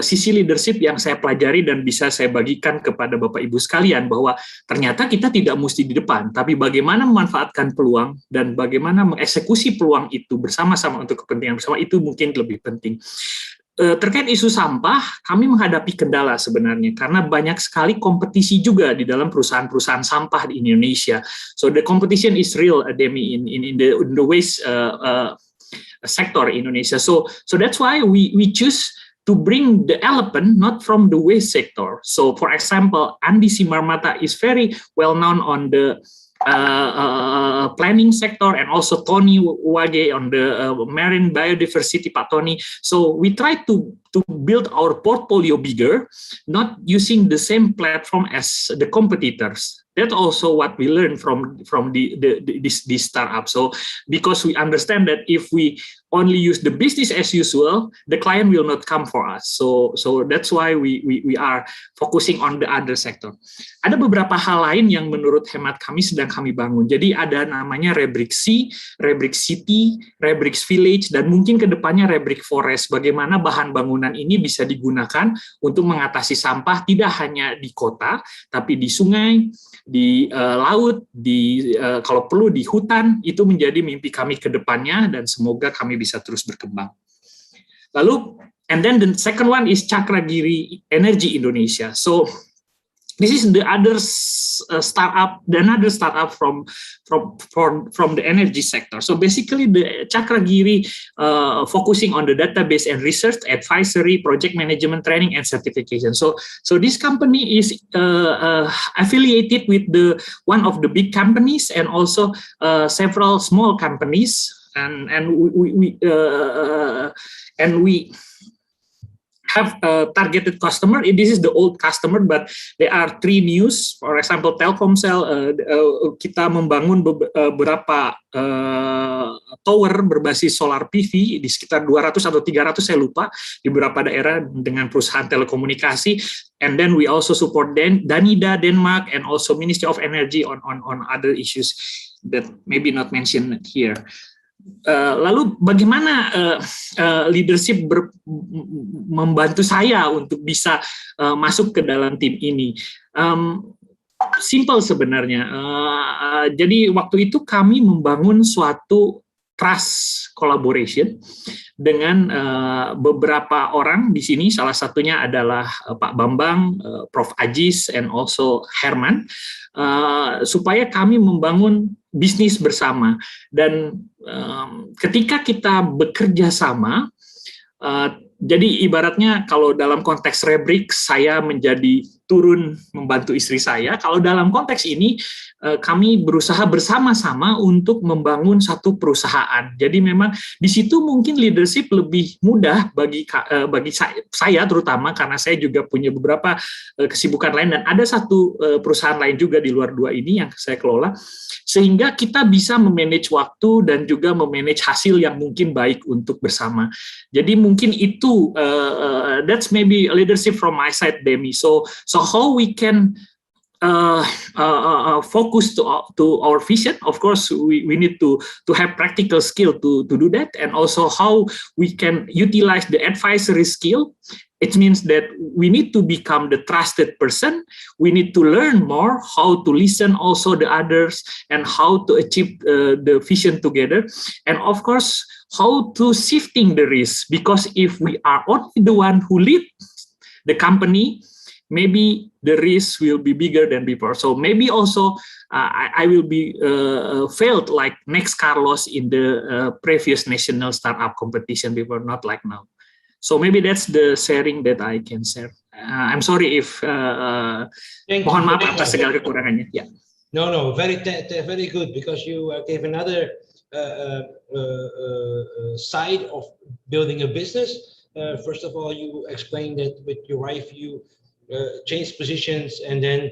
sisi leadership yang saya pelajari dan bisa saya bagikan kepada Bapak Ibu sekalian, bahwa ternyata kita tidak mesti di depan, tapi bagaimana memanfaatkan peluang dan bagaimana mengeksekusi peluang itu bersama-sama untuk kepentingan bersama, itu mungkin lebih penting. Terkait isu sampah, kami menghadapi kendala sebenarnya karena banyak sekali kompetisi juga di dalam perusahaan-perusahaan sampah di Indonesia. So the competition is real, Demi, in the waste sector in Indonesia. So that's why we choose to bring the elephant not from the waste sector. So for example, Andi Simarmata is very well known on the planning sector, and also Tony Wage on the marine biodiversity, Pak Tony. So we try to build our portfolio bigger, not using the same platform as the competitors. That's also what we learned from this startup. So because we understand that if we only use the business as usual, the client will not come for us. So that's why we are focusing on the other sector. Ada beberapa hal lain yang menurut hemat kami sedang kami bangun. Jadi ada namanya Rebrix C, Rebrix City, Rebrix Village, dan mungkin kedepannya Rebrix Forest. Bagaimana bahan bangunan ini bisa digunakan untuk mengatasi sampah tidak hanya di kota, tapi di sungai, di laut, kalau perlu di hutan. Itu menjadi mimpi kami ke depannya dan semoga kami bisa terus berkembang. Lalu, and then the second one is Cakragiri Energy Indonesia. So this is the other startup from the energy sector. So basically, the Cakragiri focusing on the database and research, advisory, project management, training, and certification. So this company is affiliated with one of the big companies and also several small companies, and we have a targeted customer. This is the old customer, but there are 3 news. For example, Telkomsel, kita membangun beberapa tower berbasis solar PV di sekitar 200 atau 300, saya lupa, di beberapa daerah dengan perusahaan telekomunikasi. And then we also support Danida, Denmark, and also Ministry of Energy on other issues that maybe not mentioned here. Lalu bagaimana leadership membantu saya untuk bisa masuk ke dalam tim ini? Simple sebenarnya. Jadi waktu itu kami membangun suatu trust collaboration dengan beberapa orang di sini. Salah satunya adalah Pak Bambang, Prof. Ajis, and also Herman, supaya kami membangun bisnis bersama. Dan ketika kita bekerja sama, jadi ibaratnya kalau dalam konteks Rebrix, saya menjadi turun membantu istri saya. Kalau dalam konteks ini, kami berusaha bersama-sama untuk membangun satu perusahaan. Jadi memang di situ mungkin leadership lebih mudah bagi saya terutama, karena saya juga punya beberapa kesibukan lain, dan ada satu perusahaan lain juga di luar 2 ini yang saya kelola, sehingga kita bisa memanage waktu dan juga memanage hasil yang mungkin baik untuk bersama. Jadi mungkin itu that's maybe leadership from my side, Demi. So how we can focus to our vision. Of course, we need to have practical skill to do that, and also how we can utilize the advisory skill. It means that we need to become the trusted person. We need to learn more how to listen also the others and how to achieve the vision together. And of course, how to shifting the risk, because if we are only the one who lead the company, maybe the risk will be bigger than before. So maybe also I will be failed like next Carlos in the previous national startup competition before, not like now. So maybe that's the sharing that I can share. I'm sorry if mohon maaf atas segala kekurangannya. Yeah. No, very good, because you gave another side of building a business. First of all, you explained that with your wife you change positions, and then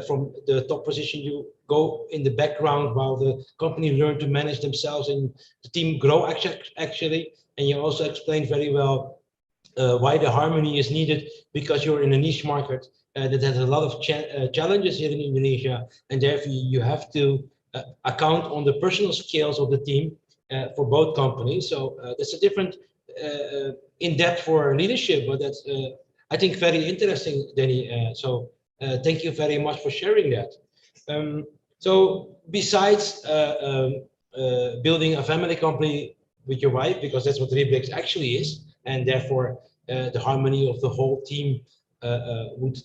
from the top position you go in the background while the company learn to manage themselves and the team grow actually. And you also explained very well why the harmony is needed, because you're in a niche market that has a lot of challenges here in Indonesia, and therefore you have to account on the personal skills of the team for both companies. So that's a different in depth for leadership, but that's I think very interesting, Denny. So thank you very much for sharing that. So besides building a family company with your wife, because that's what Rebrix actually is, and therefore the harmony of the whole team would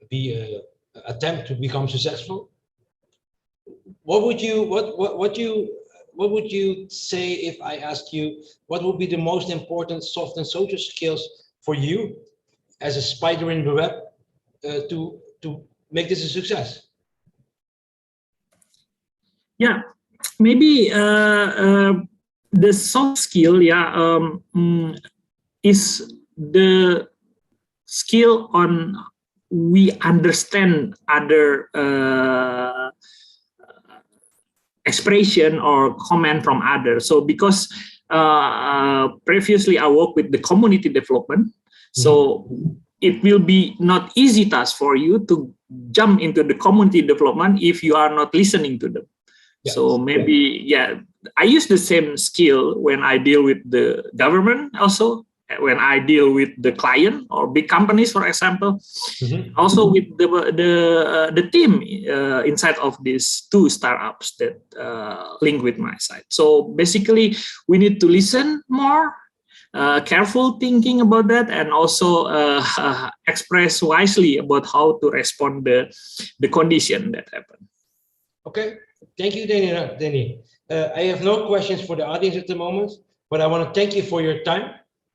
be an attempt to become successful. What would you say if I ask you what would be the most important soft and social skills for you as a spider in the web to make this a success? Yeah, maybe the soft skill, is the skill on we understand other expression or comment from others. So because previously I worked with the community development, so it will be not easy task for you to jump into the community development if you are not listening to them. Yes. So maybe, I use the same skill when I deal with the government, also when I deal with the client or big companies, for example, also with the team inside of these two startups that link with my side. So basically, we need to listen more, careful thinking about that, and also express wisely about how to respond the condition that happen. Okay. Thank you, Denny. I have no questions for the audience at the moment, but I want to thank you for your time.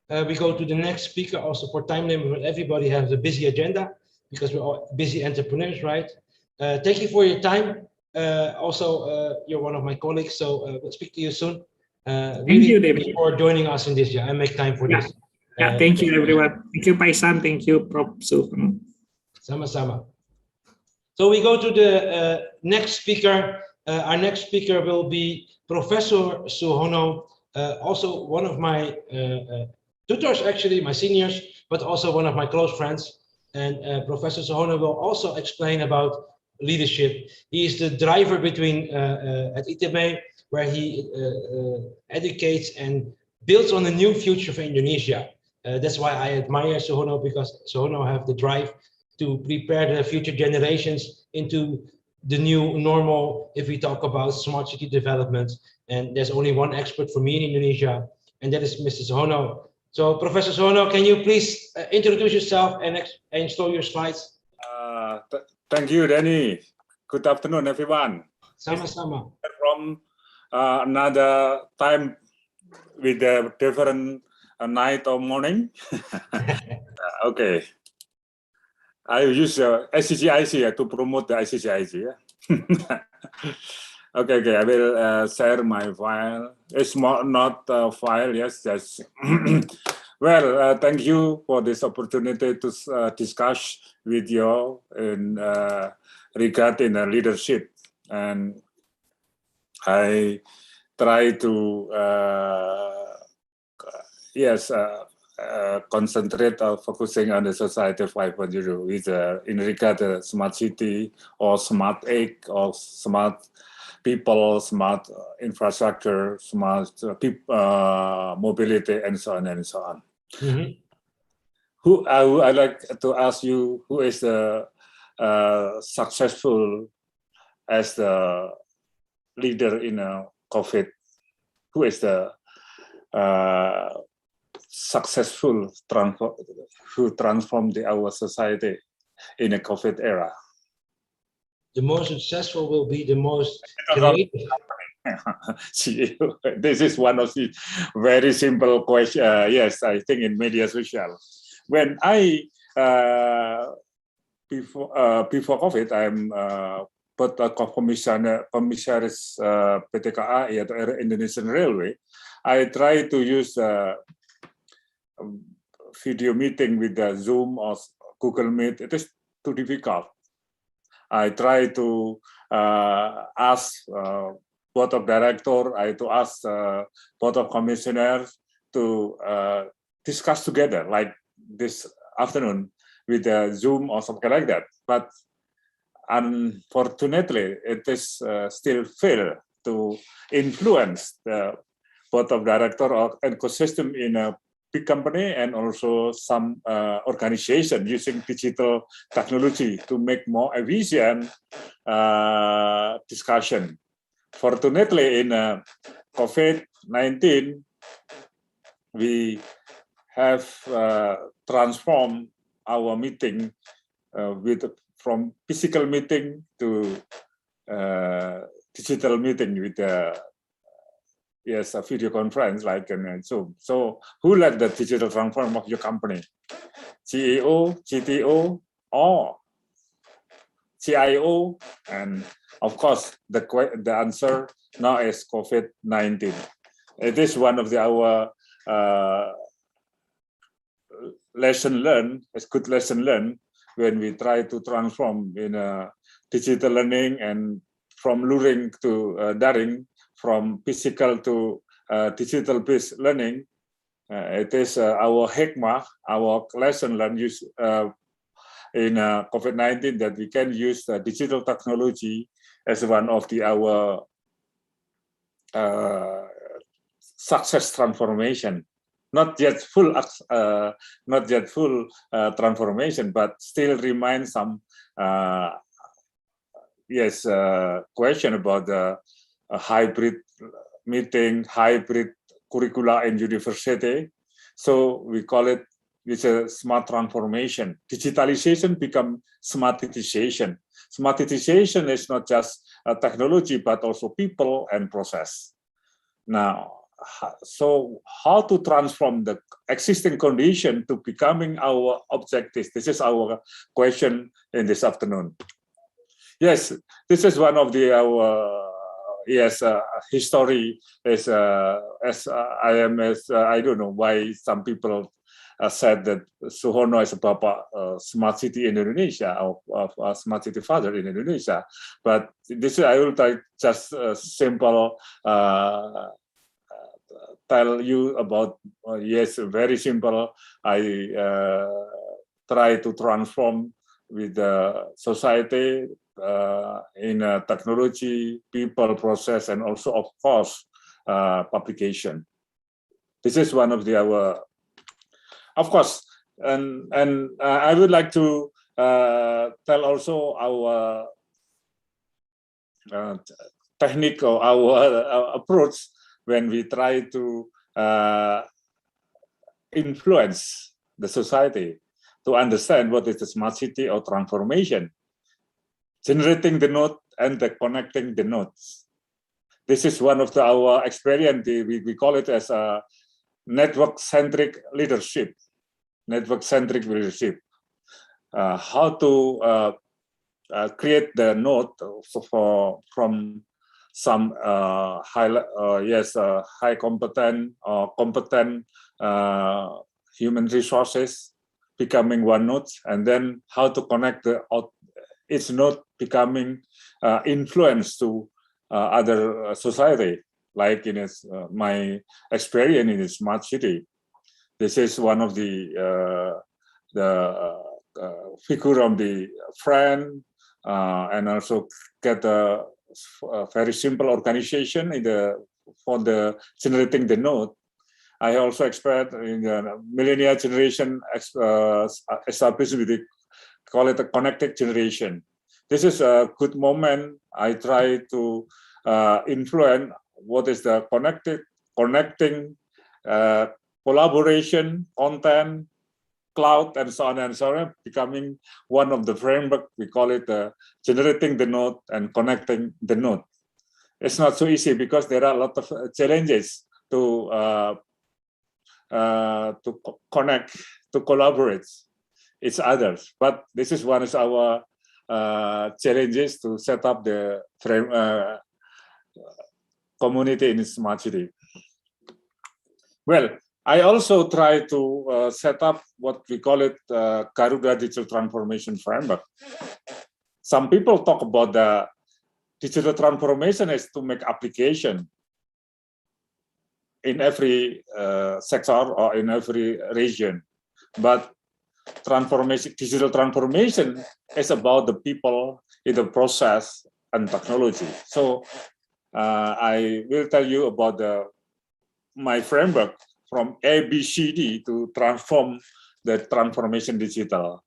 We go to the next speaker also for time limit, but everybody has a busy agenda because we're all busy entrepreneurs, right? Thank you for your time. Also, you're one of my colleagues, so we'll speak to you soon. Thank you, Demi, for joining us in this. I make time for this. Thank you, everyone. Thank you, Paisan. Thank you, Prof. Su. Sama-sama. So we go to the next speaker. Our next speaker will be Professor Suhono, also one of my tutors, actually, my seniors, but also one of my close friends. And Professor Suhono will also explain about leadership. He is the driver between at ITB, where he educates and builds on a new future for Indonesia. That's why I admire Suhono, because Suhono have the drive to prepare the future generations into the new normal if we talk about smart city development. And there's only one expert for me in Indonesia, and that is Mr. Suhono. So Professor Suhono, can you please introduce yourself and install your slides? Thank you, Danny. Good afternoon, everyone. Sama-sama. From another time with a different night or morning. Okay. I use ICCIC to promote the ICCIC. Okay. I will share my file. It's not a file, yes. Just well, thank you for this opportunity to discuss with you in regarding leadership. And I try to concentrate or focusing on the society 5.0 with in regard to smart city or smart egg or smart people, smart infrastructure, smart mobility, and so on and so on. Mm-hmm. Who I like to ask you, who is the successful as the leader in COVID? Who is the successful who transformed our society in a COVID era? The most successful will be the most creative. CEO. This is one of the very simple question. Yes, I think in media social. When I before COVID, I'm komisaris PT KAI atau Indonesian Railway. I try to use video meeting with the Zoom or Google Meet. It is too difficult. I try to ask board of director, I to ask board of commissioners to discuss together like this afternoon with the Zoom or something like that. But unfortunately, it is still fail to influence the board of director or ecosystem in a big company and also some organization using digital technology to make more efficient discussion. Fortunately, in COVID-19, we have transformed our meeting from physical meeting to digital meeting with a video conference like Zoom. So who led the digital transform of your company? CEO, CTO, or CIO? And of course, the answer now is COVID-19. It is one of our lesson learned, a good lesson learned when we try to transform in digital learning and from luring to daring, from physical to digital-based learning. It is our hikmah, our lesson learned use in COVID-19 that we can use digital technology as one of our success transformation. Not yet full transformation, but still remain some question about the hybrid meeting, hybrid curricula in university. So we call it a smart transformation. Digitalization become smartization. Smartization is not just technology, but also people and process. Now, so how to transform the existing condition to becoming our objectives? This is our question in this afternoon. Yes, this is one of our history is as I don't know why some people said that Suhono is a Papa smart city in Indonesia or smart city father in Indonesia, but this I will just simple tell you about very simple. I try to transform with the society in technology, people, process, and also, of course, publication. This is one of our, of course, and I would like to tell also our technique or our approach when we try to influence the society to understand what is the smart city or transformation. Generating the node and connecting the nodes. This is one of our experience. We call it as a network-centric leadership. Network-centric leadership. How to create the node from some high competent or competent human resources becoming one node, and then how to connect its node becoming influence to other society, like in my experience in a smart city. This is one of the figure of the friend, and also get a very simple organization for the generating the node. I also expect in the millennial generation established with the call it a connected generation. This is a good moment. I try to influence what is the connecting collaboration, content, cloud, and so on and so on, becoming one of the framework. We call it generating the node and connecting the node. It's not so easy because there are a lot of challenges to connect, to collaborate each others. But this is one of our challenges to set up the frame community in smart city. Well, I also try to set up what we call it Garuda Digital Transformation Framework. Some people talk about the digital transformation as to make application in every sector or in every region, but digital transformation is about the people in the process and technology. So I will tell you about my framework from A, B, C, D to transform the transformation digital.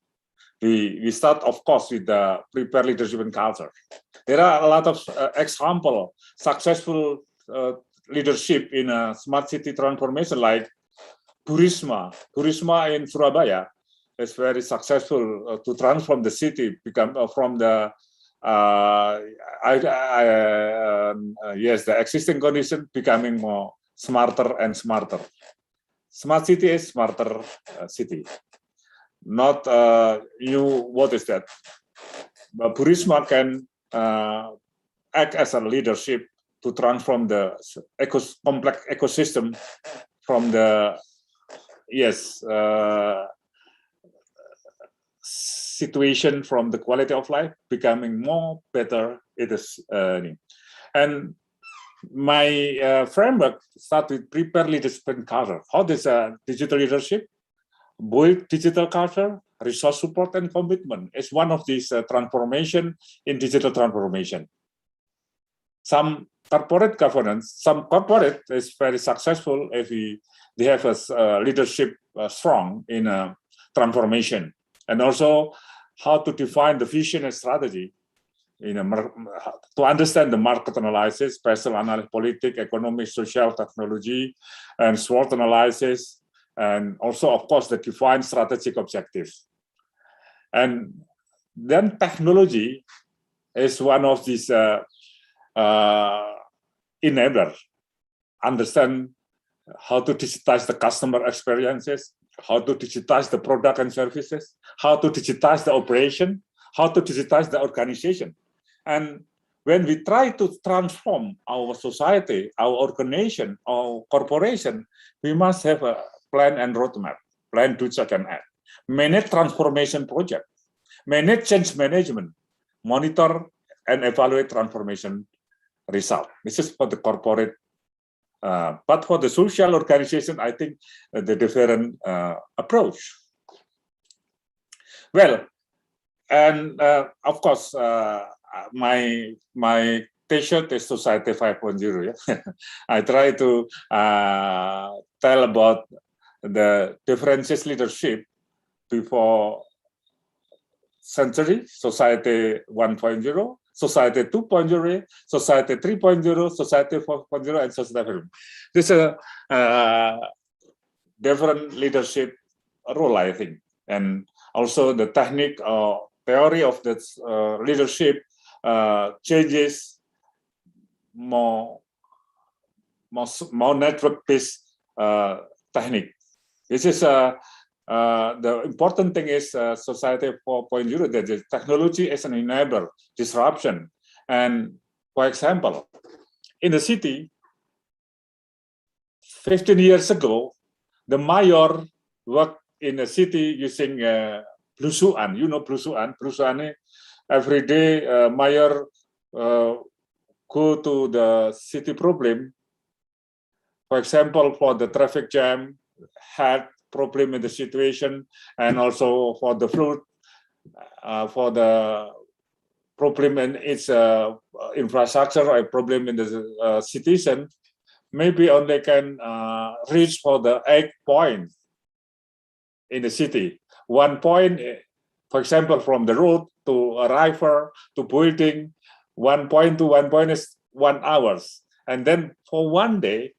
We start, of course, with the prepare leadership and culture. There are a lot of example successful leadership in a smart city transformation, like Burisma in Surabaya is very successful to transform the city, become from the the existing condition becoming more smarter and smarter. Smart city is smarter city. Not what is that? But Burisma can act as a leadership to transform the complex ecosystem from the situation from the quality of life becoming more better. It is and my framework start with prepare leadership and culture. How does digital leadership build digital culture, resource support, and commitment is one of these transformation in digital transformation. Some corporate governance, some corporate is very successful if they have a leadership strong in transformation, and also how to define the vision and strategy, to understand the market analysis, special analysis, politics, economic, social, technology, and SWOT analysis, and also, of course, the defined strategic objectives. And then technology is one of these enablers. Understand how to digitize the customer experiences, how to digitize the product and services, how to digitize the operation, how to digitize the organization. And when we try to transform our society, our organization, our corporation, we must have a plan and roadmap, plan, do, check, and act. Manage transformation project, manage change management, monitor and evaluate transformation result. This is for the corporate. But for the social organization, I think the different approach. Well, and of course, my T-shirt is Society 5.0. Yeah? I try to tell about the differences leadership before century, Society 1.0, Society 2.0, Society 3.0, Society 4.0, and Society 5.0. This is a different leadership role, I think. And also the technique or theory of this leadership changes more network-based technique. This is the important thing is Society 4.0, that the technology is an enabler, disruption. And for example, in the city, 15 years ago, the mayor worked in the city using belusuan. You know belusuan? Belusuan, every day mayor go to the city problem. For example, for the traffic jam, had problem in the situation, and also for the flood, for the problem in its infrastructure or a problem in the citizen, maybe only can reach for the 8 points in the city. 1 point, for example, from the road to a river to building, 1 point to 1 point is 1 hour. And then for 1 day,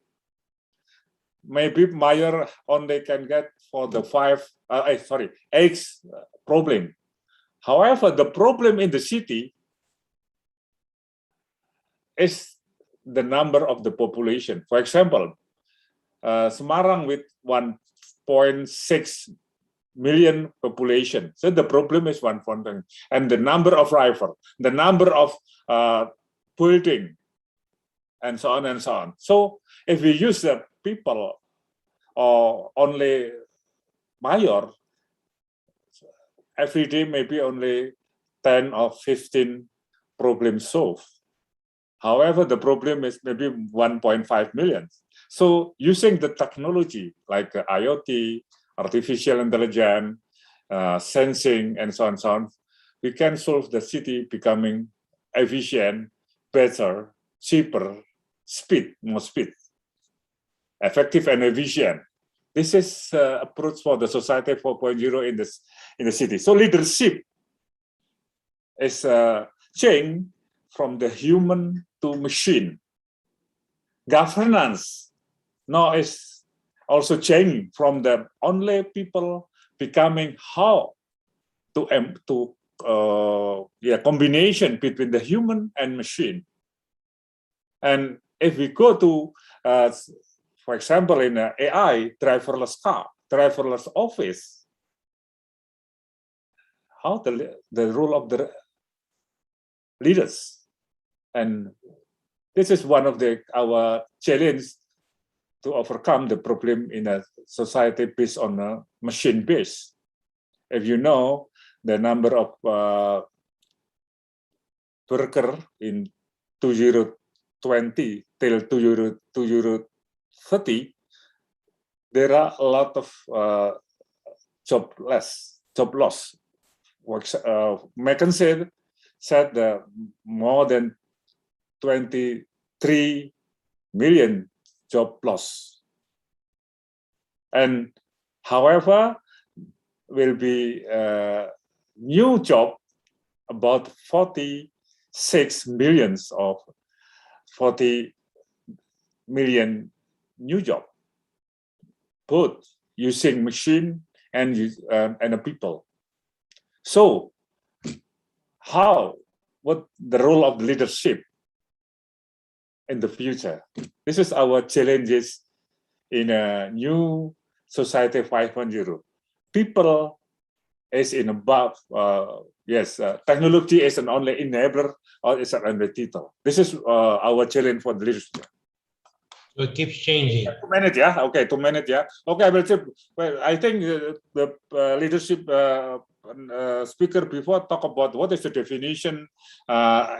maybe mayor only can get for the 8 problem. However, the problem in the city is the number of the population. For example, Semarang with 1.6 million population. So the problem is 1 point, and the number of river, the number of building, and so on and so on. So if we use the people or only mayor, every day maybe only 10 or 15 problems solved. However, the problem is maybe 1.5 million. So using the technology like IoT, artificial intelligence, sensing, and so on, we can solve the city becoming efficient, better, cheaper, more speed, effective and efficient. This is approach for the society 4.0 in the city. So leadership is change from the human to machine. Governance now is also change from the only people becoming how to combination between the human and machine. And if we go to, for example, in AI, driverless car, driverless office, how the role of the leaders. And this is one of our challenge to overcome the problem in a society based on a machine base. If you know the number of workers in 2020 till 2030, there are a lot of job loss. McKinsey said more than 23 million job loss. And however, will be new job about 46 millions of 40 million new job, both using machine and the people. So what the role of leadership in the future? This is our challenges in a new society 5.0. People is in above, technology is an only enabler or is an only title. This is our challenge for the leadership. So it keeps changing. 2 minutes, yeah. Okay, 2 minutes, yeah. Okay, I will say. Well, I think the leadership speaker before talk about what is the definition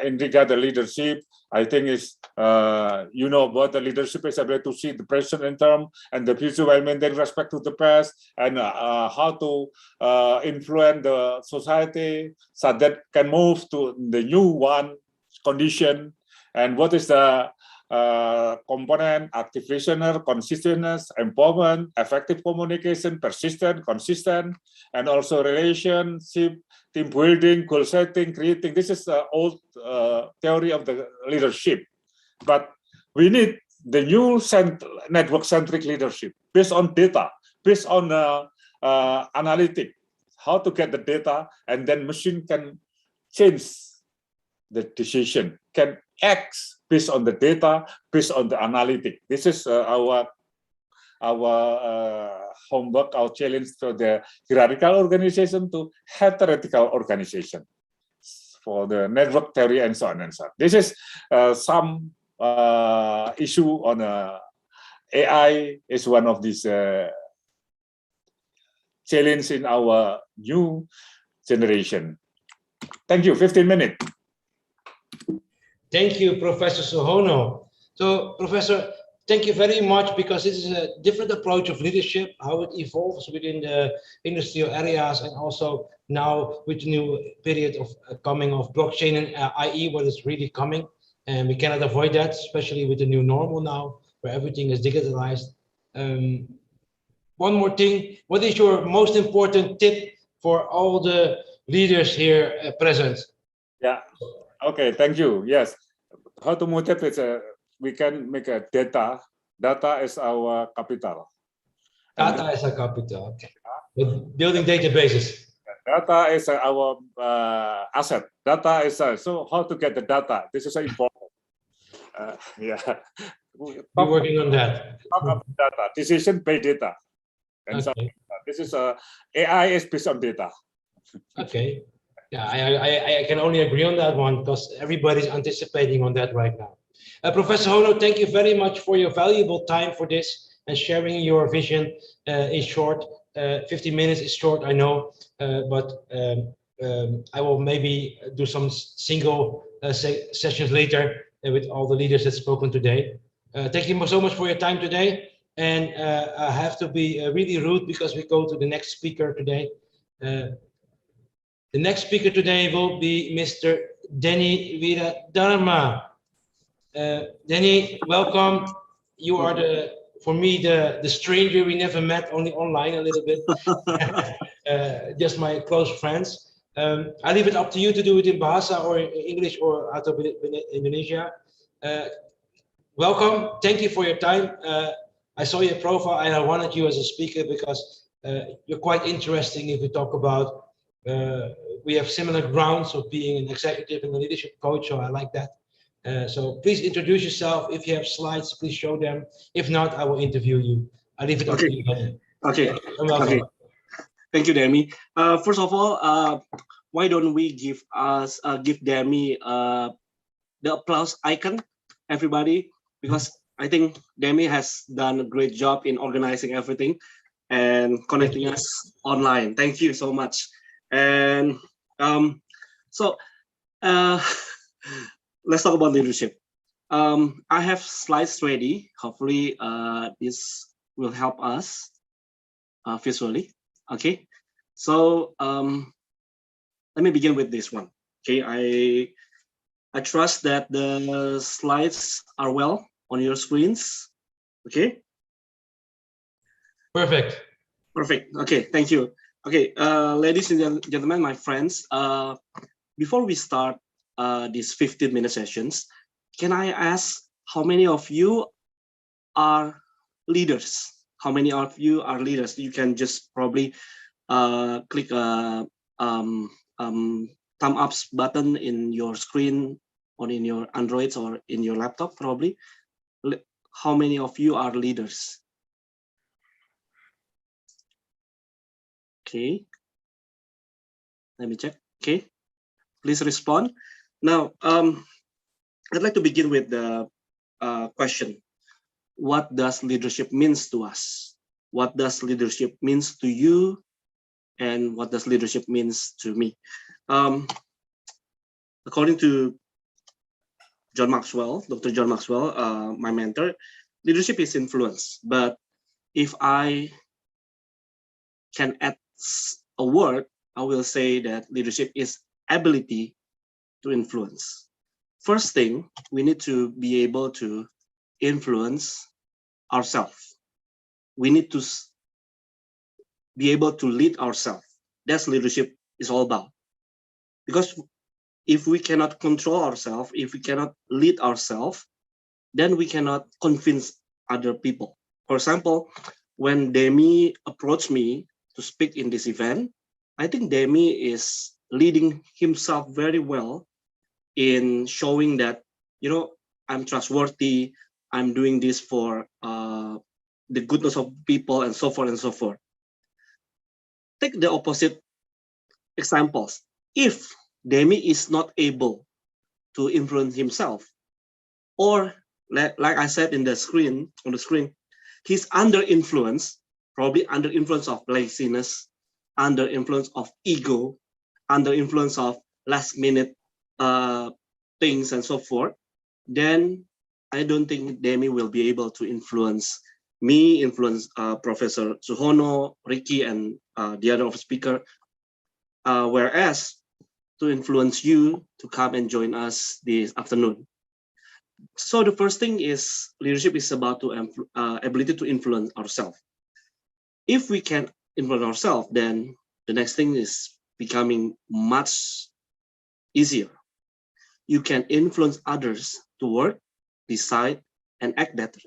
in regard to leadership. I think is about the leadership is able to see the present in term and the future while maintaining respect to the past, and how to influence the society so that can move to the new one condition, and what is the component: active listener, consistentness, empowerment, effective communication, persistent, consistent, and also relationship, team building, goal setting, creating. This is the old theory of the leadership, but we need the new network-centric leadership based on data, based on analytic, how to get the data, and then machine can change the decision, can act based on the data, based on the analytic. This is our homework, our challenge for the hierarchical organization to heterarchical organization for the network theory and so on and so on. This is some issue on AI is one of these challenge in our new generation. Thank you. 15 minutes. Thank you, Professor Suhono. So, Professor, thank you very much, because this is a different approach of leadership, how it evolves within the industrial areas, and also now with the new period of coming of blockchain and IE, what is really coming. And we cannot avoid that, especially with the new normal now, where everything is digitalized. One more thing, what is your most important tip for all the leaders here present? Yeah, okay, thank you. Yes, how to motivate is we can make a data. Data is our capital. Data is a capital, okay. With building databases. Data is our asset. Data is so how to get the data. This is important. Yeah, We're working on that. Talk about data. Decision by data. And so this is AI is based on data. Okay. Yeah, I can only agree on that one, because everybody's anticipating on that right now. Professor Hono, thank you very much for your valuable time for this and sharing your vision in short. 50 minutes is short, I know, but I will maybe do some single sessions later with all the leaders that spoken today. Thank you so much for your time today. And I have to be really rude because we go to the next speaker today. The next speaker today will be Mr. Denis Viradharma. Denis, welcome. You are for me the stranger we never met, only online a little bit. Just my close friends. I leave it up to you to do it in Bahasa or in English or out of Indonesia. Welcome. Thank you for your time. I saw your profile and I wanted you as a speaker because you're quite interesting if we talk about, we have similar grounds of being an executive and a leadership coach, so I like that. So please introduce yourself. If you have slides, please show them. If not, I will interview you. I leave it up to you. Okay. Okay. Thank you, Demi. First of all, why don't we give Demi the applause icon, everybody, because I think Demi has done a great job in organizing everything and connecting us online. Thank you so much. And let's talk about leadership. I have slides ready. Hopefully, this will help us visually. Okay, so let me begin with this one. Okay, I trust that the slides are well on your screens. Okay. Perfect. Perfect. Okay, thank you. Okay, ladies and gentlemen, my friends, before we start these 15-minute sessions, can I ask how many of you are leaders? How many of you are leaders? You can just probably click a thumb up button in your screen or in your Androids or in your laptop probably. How many of you are leaders? Okay, let me check. Okay, please respond. Now, I'd like to begin with the question. What does leadership means to us? What does leadership means to you? And what does leadership means to me? According to John Maxwell, Dr. John Maxwell, my mentor, leadership is influence. But if I can add a word, I will say that leadership is ability to influence. First thing, we need to be able to influence ourselves. We need to be able to lead ourselves. That's leadership is all about. Because if we cannot control ourselves, if we cannot lead ourselves, then we cannot convince other people. For example, when Demi approached me to speak in this event, I think Demi is leading himself very well in showing that, you know, I'm trustworthy, I'm doing this for the goodness of people, and so forth and so forth. Take the opposite examples. If Demi is not able to influence himself, or like I said in the screen, on the screen, he's under influence, probably under influence of laziness, under influence of ego, under influence of last minute things and so forth, then I don't think Demi will be able to influence me, influence Professor Suhono, Ricky, and the other speaker. Whereas to influence you to come and join us this afternoon. So the first thing is leadership is about to ability to influence ourselves. If we can influence ourselves, then the next thing is becoming much easier. You can influence others to work, decide, and act better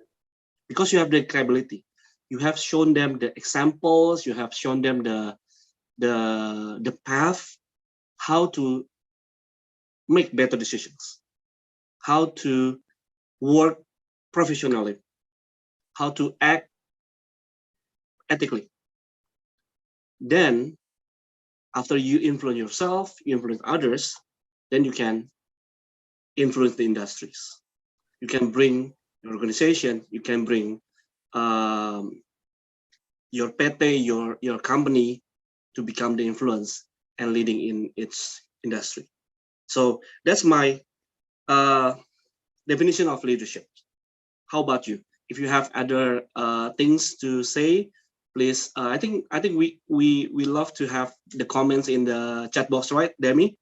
because you have the credibility. You have shown them the examples. You have shown them the path, how to make better decisions, how to work professionally, how to act ethically. Then, after you influence yourself, you influence others, then you can influence the industries. You can bring your organization, you can bring your PT, your company to become the influence and leading in its industry. So that's my definition of leadership. How about you? If you have other things to say, please. I think we love to have the comments in the chat box, right, Demi?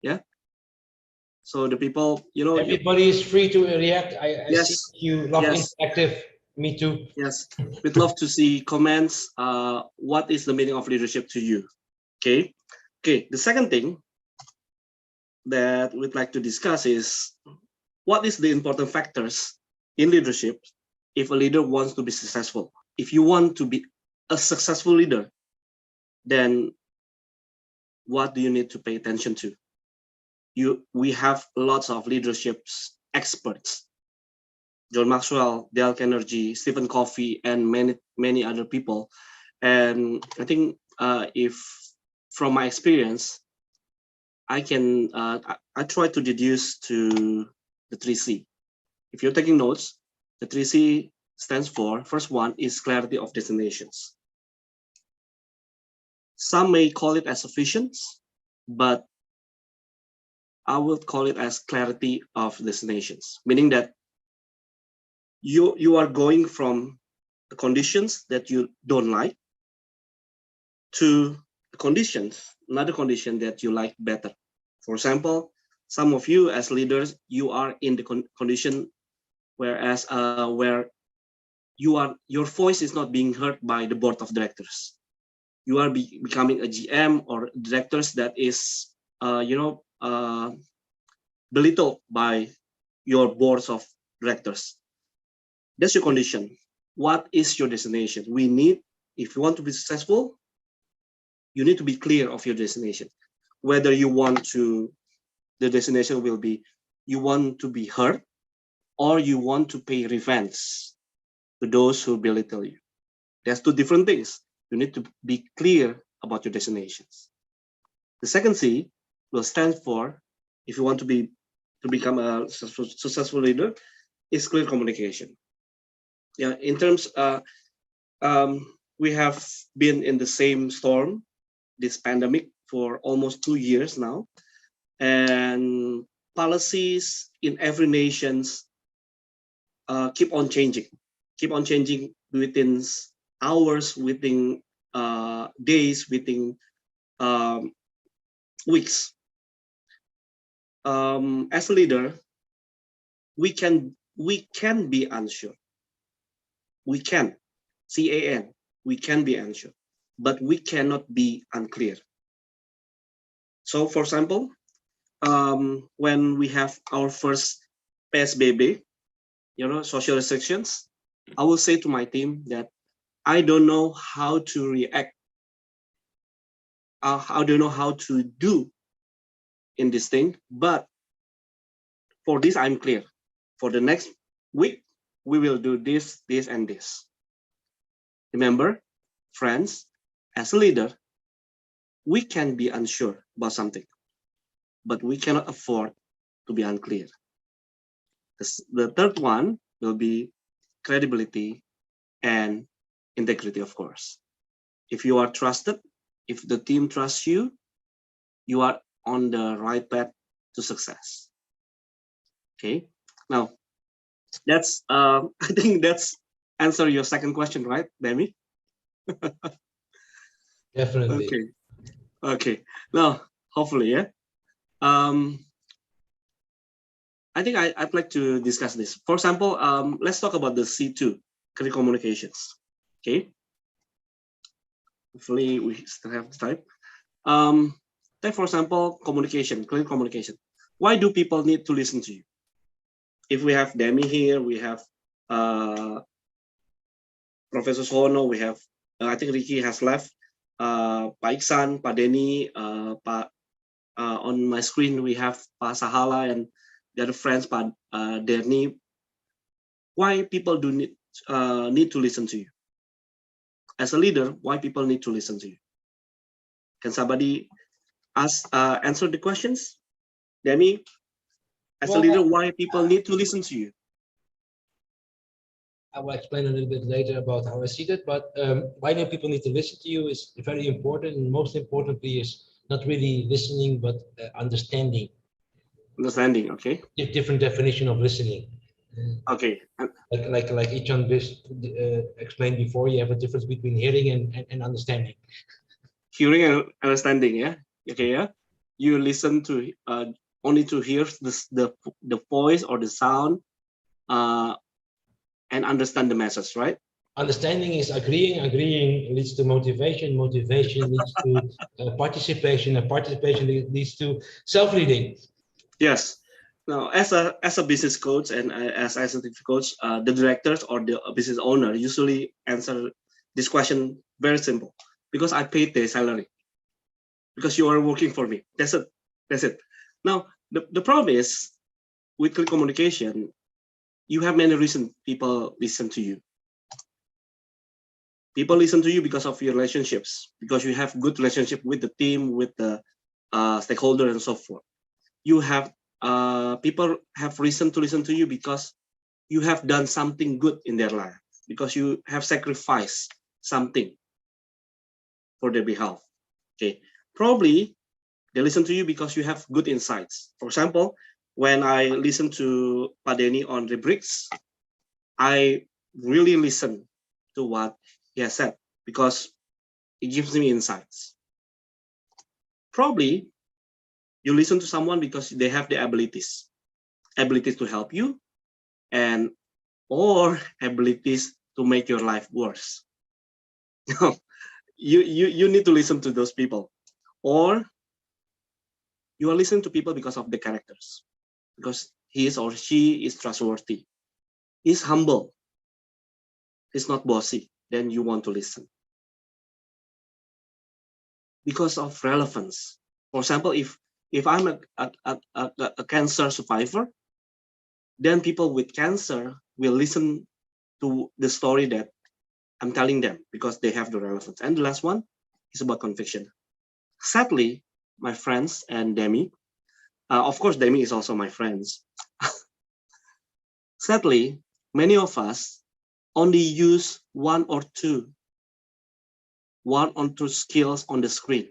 Yeah. So the people, everybody is free to react. I yes, see you love yes, interactive. Me too. yes. We'd love to see comments. What is the meaning of leadership to you? Okay. Okay. The second thing that we'd like to discuss is what is the important factors in leadership if a leader wants to be successful. If you want to be a successful leader, then what do you need to pay attention to? We have lots of leadership experts. John Maxwell, Dale Carnegie, Stephen Covey, and many other people. And I think if from my experience, I can I try to deduce to the 3C. If you're taking notes, the 3C stands for, first one is clarity of destinations. Some may call it as sufficient, but I will call it as clarity of destinations, meaning that you are going from the conditions that you don't like to the conditions, another condition that you like better. For example, some of you as leaders, you are in the condition whereas where your voice is not being heard by the board of directors. You are becoming a GM or directors that is belittled by your boards of directors. That's your condition. What is your destination? We need, if you want to be successful, you need to be clear of your destination. Whether you want to, the destination will be, you want to be heard or you want to pay revenge to those who belittle you. There's two different things. You need to be clear about your destinations. The second C will stand for, if you want to become a successful leader, is clear communication. Yeah, in terms, we have been in the same storm, this pandemic, for almost 2 years now, and policies in every nations keep on changing within hours, within days, within weeks. As a leader, we can be unsure. We can, CAN, we can be unsure, but we cannot be unclear. So, for example, when we have our first PSBB, social restrictions, I will say to my team that I don't know how to react. I don't know how to do in this thing, but for this, I'm clear. For the next week, we will do this, this, and this. Remember, friends, as a leader, we can be unsure about something, but we cannot afford to be unclear. The third one will be credibility and integrity, of course. If you are trusted, if the team trusts you, you are on the right path to success. Okay, now That's I think that's answer your second question, right, Demi? Definitely. Okay. Okay. Now, hopefully, yeah. I think I'd like to discuss this. For example, let's talk about the C2, clear communications. Okay. Hopefully, we still have time. Take for example, communication, clear communication. Why do people need to listen to you? If we have Demi here, we have Professor Sono, we have, I think Ricky has left, Pak Iksan, Pak Denny, on my screen, we have Pak Sahala and the other friends, Pak Denis. Why people do need to listen to you? As a leader, why people need to listen to you? Can somebody answer the questions? Demi, as a leader, why people need to listen to you? I will explain a little bit later about how I see that, but why do people need to listen to you is very important, and most importantly is not really listening, but understanding. Understanding, okay. Different definition of listening. Okay. Like Ichan explained before, you have a difference between hearing and understanding. Hearing and understanding, yeah. Okay, yeah. You listen to only to hear the voice or the sound, and understand the message, right? Understanding is agreeing. Agreeing leads to motivation. Motivation leads to participation. And participation leads to self-leading. Yes. Now, as a business coach and as a scientific coach, the directors or the business owner usually answer this question very simple, because I paid their salary, because you are working for me. That's it. That's it. Now, the problem is with clear communication, you have many reasons people listen to you. People listen to you because of your relationships, because you have good relationship with the team, with the stakeholder, and so forth. You have people have reason to listen to you because you have done something good in their life, because you have sacrificed something for their behalf. Okay, probably they listen to you because you have good insights. For example, when I listen to Pak Denny on rubrics, I really listen to what he has said because it gives me insights. Probably you listen to someone because they have the abilities to help you, and or abilities to make your life worse. you need to listen to those people, or you are listening to people because of the characters, because he is or she is trustworthy, he's humble, he's not bossy, then you want to listen. Because of relevance. For example, if I'm a cancer survivor, then people with cancer will listen to the story that I'm telling them because they have the relevance. And the last one is about conviction. Sadly, my friends and Demi, of course, Demi is also my friends. Sadly, many of us only use one or two skills on the screen.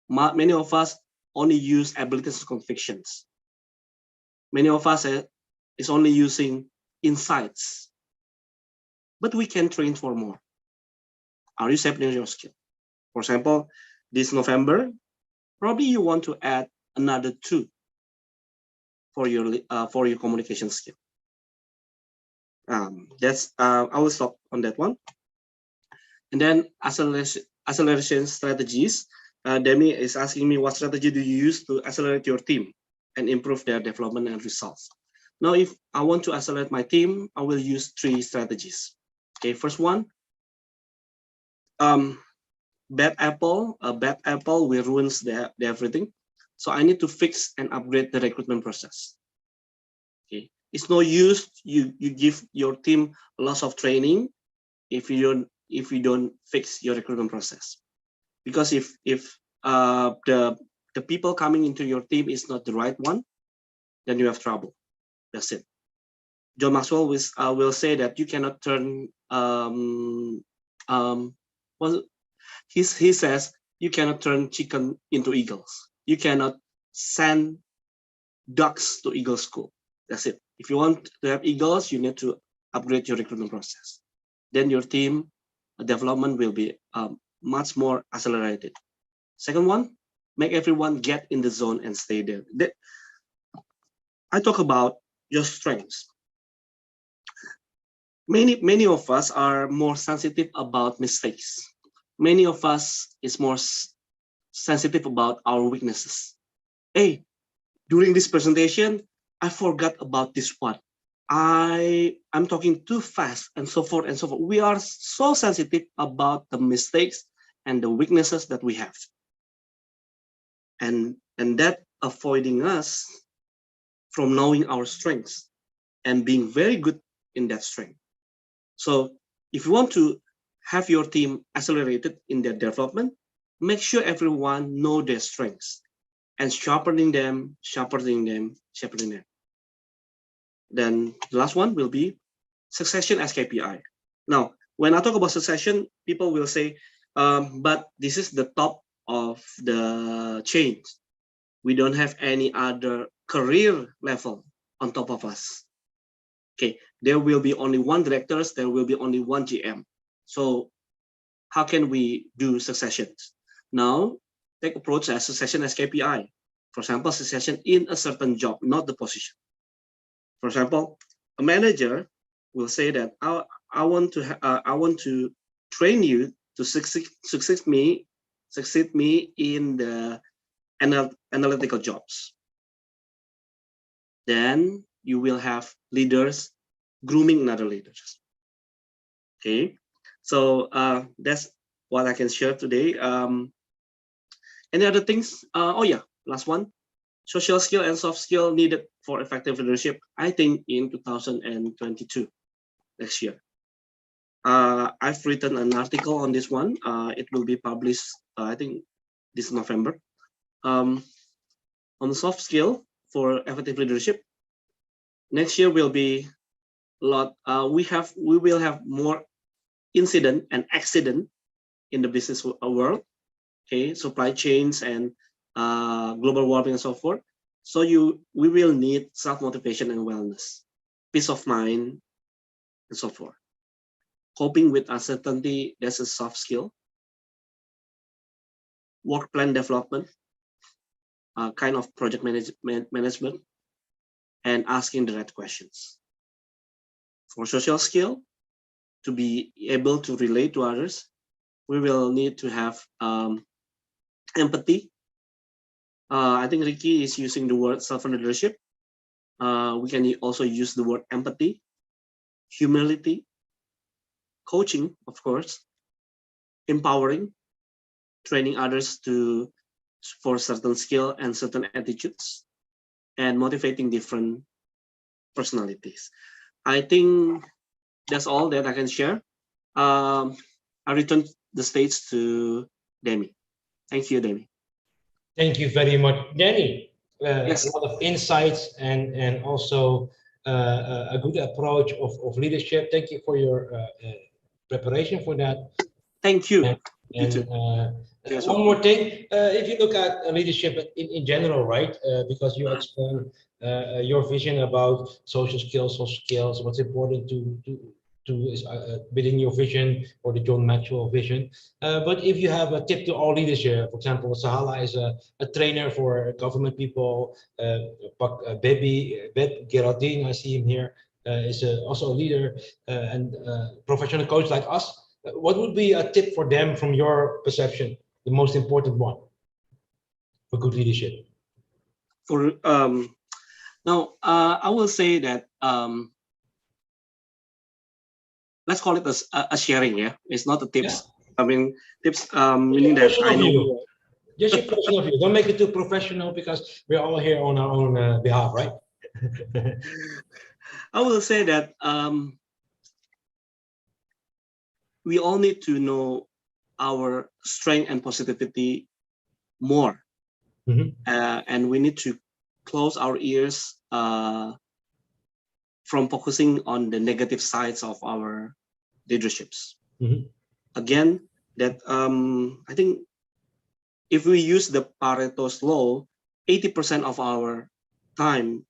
Many of us only use abilities and convictions. Many of us is only using insights, but we can train for more. Are you sharpening your skill? For example, this November, probably you want to add another 2 for your communication skill. That's I will stop on that one. And then acceleration strategies. Demi is asking me, what strategy do you use to accelerate your team and improve their development and results? Now, if I want to accelerate my team, I will use 3 strategies. Okay, first one, bad apple will ruins everything. So I need to fix and upgrade the recruitment process. Okay, it's no use you give your team lots of training if you don't fix your recruitment process, because if the people coming into your team is not the right one, then you have trouble. That's it. John Maxwell will say that you cannot turn he says you cannot turn chicken into eagles. You cannot send ducks to eagle school. That's it. If you want to have eagles, you need to upgrade your recruitment process. Then your team development will be much more accelerated. Second one, make everyone get in the zone and stay there. I talk about your strengths. Many of us are more sensitive about mistakes. Many of us is more sensitive about our weaknesses. Hey, during this presentation, I forgot about this one. I'm talking too fast and so forth and so forth. We are so sensitive about the mistakes and the weaknesses that we have. And that avoiding us from knowing our strengths and being very good in that strength. So if you want to have your team accelerated in their development, make sure everyone know their strengths and sharpening them. Then the last one will be succession as KPI. Now, when I talk about succession, people will say, but this is the top of the chain. We don't have any other career level on top of us. Okay, there will be only one directors, there will be only one GM. So how can we do successions? Now, take approach as succession as KPI. For example, succession in a certain job, not the position. For example, a manager will say that I want to train you to succeed me in the analytical jobs. Then you will have leaders grooming another leaders. Okay, so that's what I can share today. Any other things? Oh yeah, last one. Social skill and soft skill needed for effective leadership. I think in 2022, next year. I've written an article on this one. It will be published, I think, this November. On the soft skill for effective leadership, next year will be a lot. We will have more incident and accident in the business world. Okay, supply chains and global warming and so forth. So we will need self-motivation and wellness, peace of mind, and so forth. Coping with uncertainty, that's a soft skill. Work plan development, kind of project management, and asking the right questions. For social skill, to be able to relate to others, we will need to have empathy. I think Ricky is using the word self-leadership. We can also use the word empathy, humility, coaching, of course, empowering, training others for certain skill and certain attitudes, and motivating different personalities. I think that's all that I can share. I return the stage to Demi. Thank you, Demi. Thank you very much, Danny. Yes. A lot of insights and also a good approach of leadership. Thank you for your preparation for that. Thank you. And one more thing, if you look at leadership in general, right? Because you explained your vision about social skills, what's important to within your vision or the John Maxwell vision. But if you have a tip to all leaders here, for example, Sahala is a trainer for government people. Beb Geraldine, I see him here, is also a leader and professional coach like us. What would be a tip for them from your perception, the most important one for good leadership? For now, I will say that let's call it a sharing. Yeah, it's not a tips. Yeah. I mean, tips meaning that I know. Just your personal view. Don't make it too professional because we're all here on our own behalf, right? I will say that we all need to know our strength and positivity more. Mm-hmm. And we need to close our ears from focusing on the negative sides of our leaderships. Mm-hmm. Again, that I think if we use the Pareto's law, 80% of our time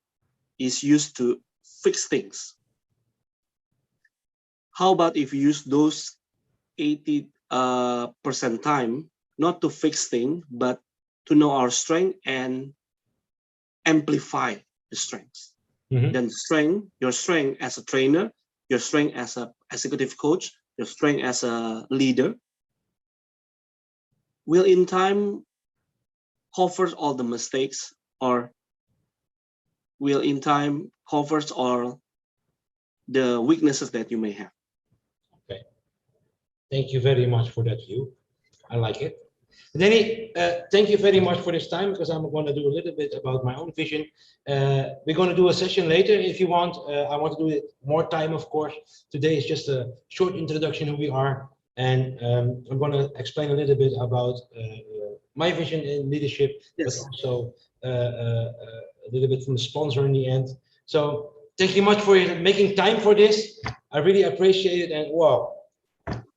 is used to fix things. How about if you use those 80% time not to fix things, but to know our strength and amplify the strengths. Then your strength as a trainer, your strength as a executive coach, your strength as a leader will in time cover all the mistakes, or will in time covers all the weaknesses that you may have. Okay. Thank you very much for that view. I like it. Denny, thank you very much for this time, because I'm going to do a little bit about my own vision. We're going to do a session later if you want. I want to do it more time, of course. Today is just a short introduction who we are, and I'm going to explain a little bit about my vision in leadership, yes, but also a little bit from the sponsor in the end. So thank you much for making time for this. I really appreciate it, and wow,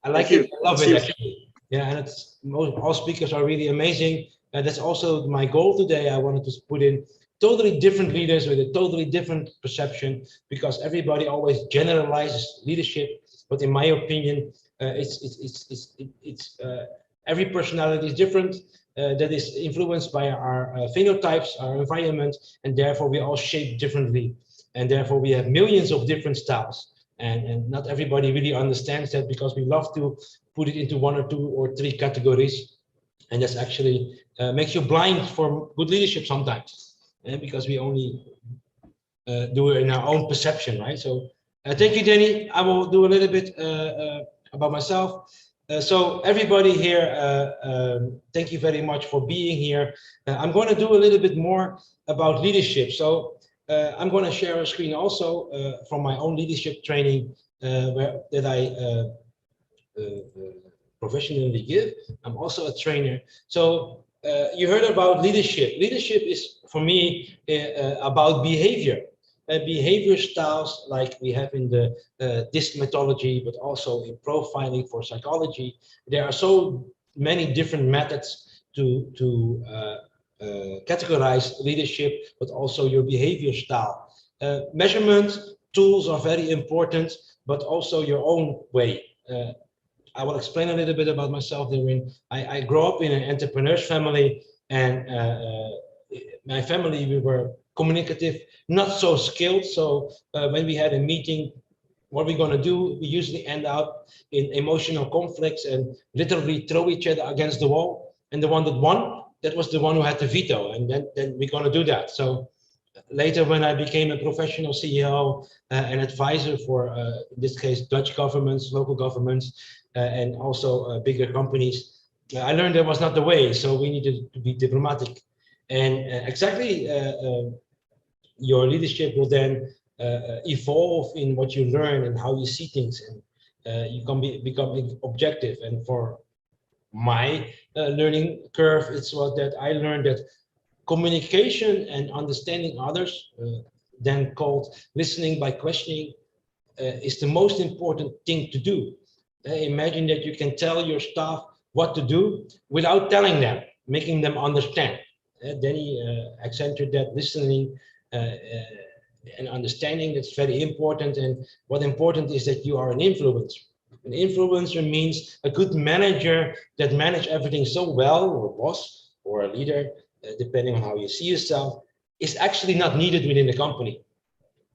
I like it. I love it, actually. Yeah, and it's all speakers are really amazing. That's also my goal today. I wanted to put in totally different leaders with a totally different perception, because everybody always generalizes leadership. But in my opinion, every personality is different. That is influenced by our phenotypes, our environment, and therefore we all shape differently. And therefore we have millions of different styles. And not everybody really understands that, because we love to put it into 1 or 2 or 3 categories. And that's actually makes you blind for good leadership sometimes, because we only do it in our own perception, right? So thank you, Denny. I will do a little bit about myself. So everybody here, thank you very much for being here. I'm going to do a little bit more about leadership. So I'm going to share a screen also from my own leadership training that I professionally give. I'm also a trainer. So you heard about leadership. Leadership is, for me, about behavior. Behavior styles like we have in the DISC methodology, but also in profiling for psychology. There are so many different methods to categorize leadership, but also your behavior style. Measurement tools are very important, but also your own way. I will explain a little bit about myself. I grew up in an entrepreneur's family, and my family, we were communicative, not so skilled. So when we had a meeting, what we're going to do, we usually end up in emotional conflicts and literally throw each other against the wall. And the one that won, that was the one who had the veto. And then we're going to do that. So later, when I became a professional CEO and advisor for, in this case, Dutch governments, local governments, and also bigger companies, I learned that was not the way. So we needed to be diplomatic. And exactly, your leadership will then evolve in what you learn and how you see things, and you can become objective. And for my learning curve, it's what that I learned that communication and understanding others, then called listening by questioning, is the most important thing to do. Imagine that you can tell your staff what to do without telling them, making them understand. Denny accentuated that listening and understanding, that's very important. And what important is that you are an influencer. An influencer means a good manager that manages everything so well, or a boss or a leader, depending on how you see yourself, is actually not needed within the company.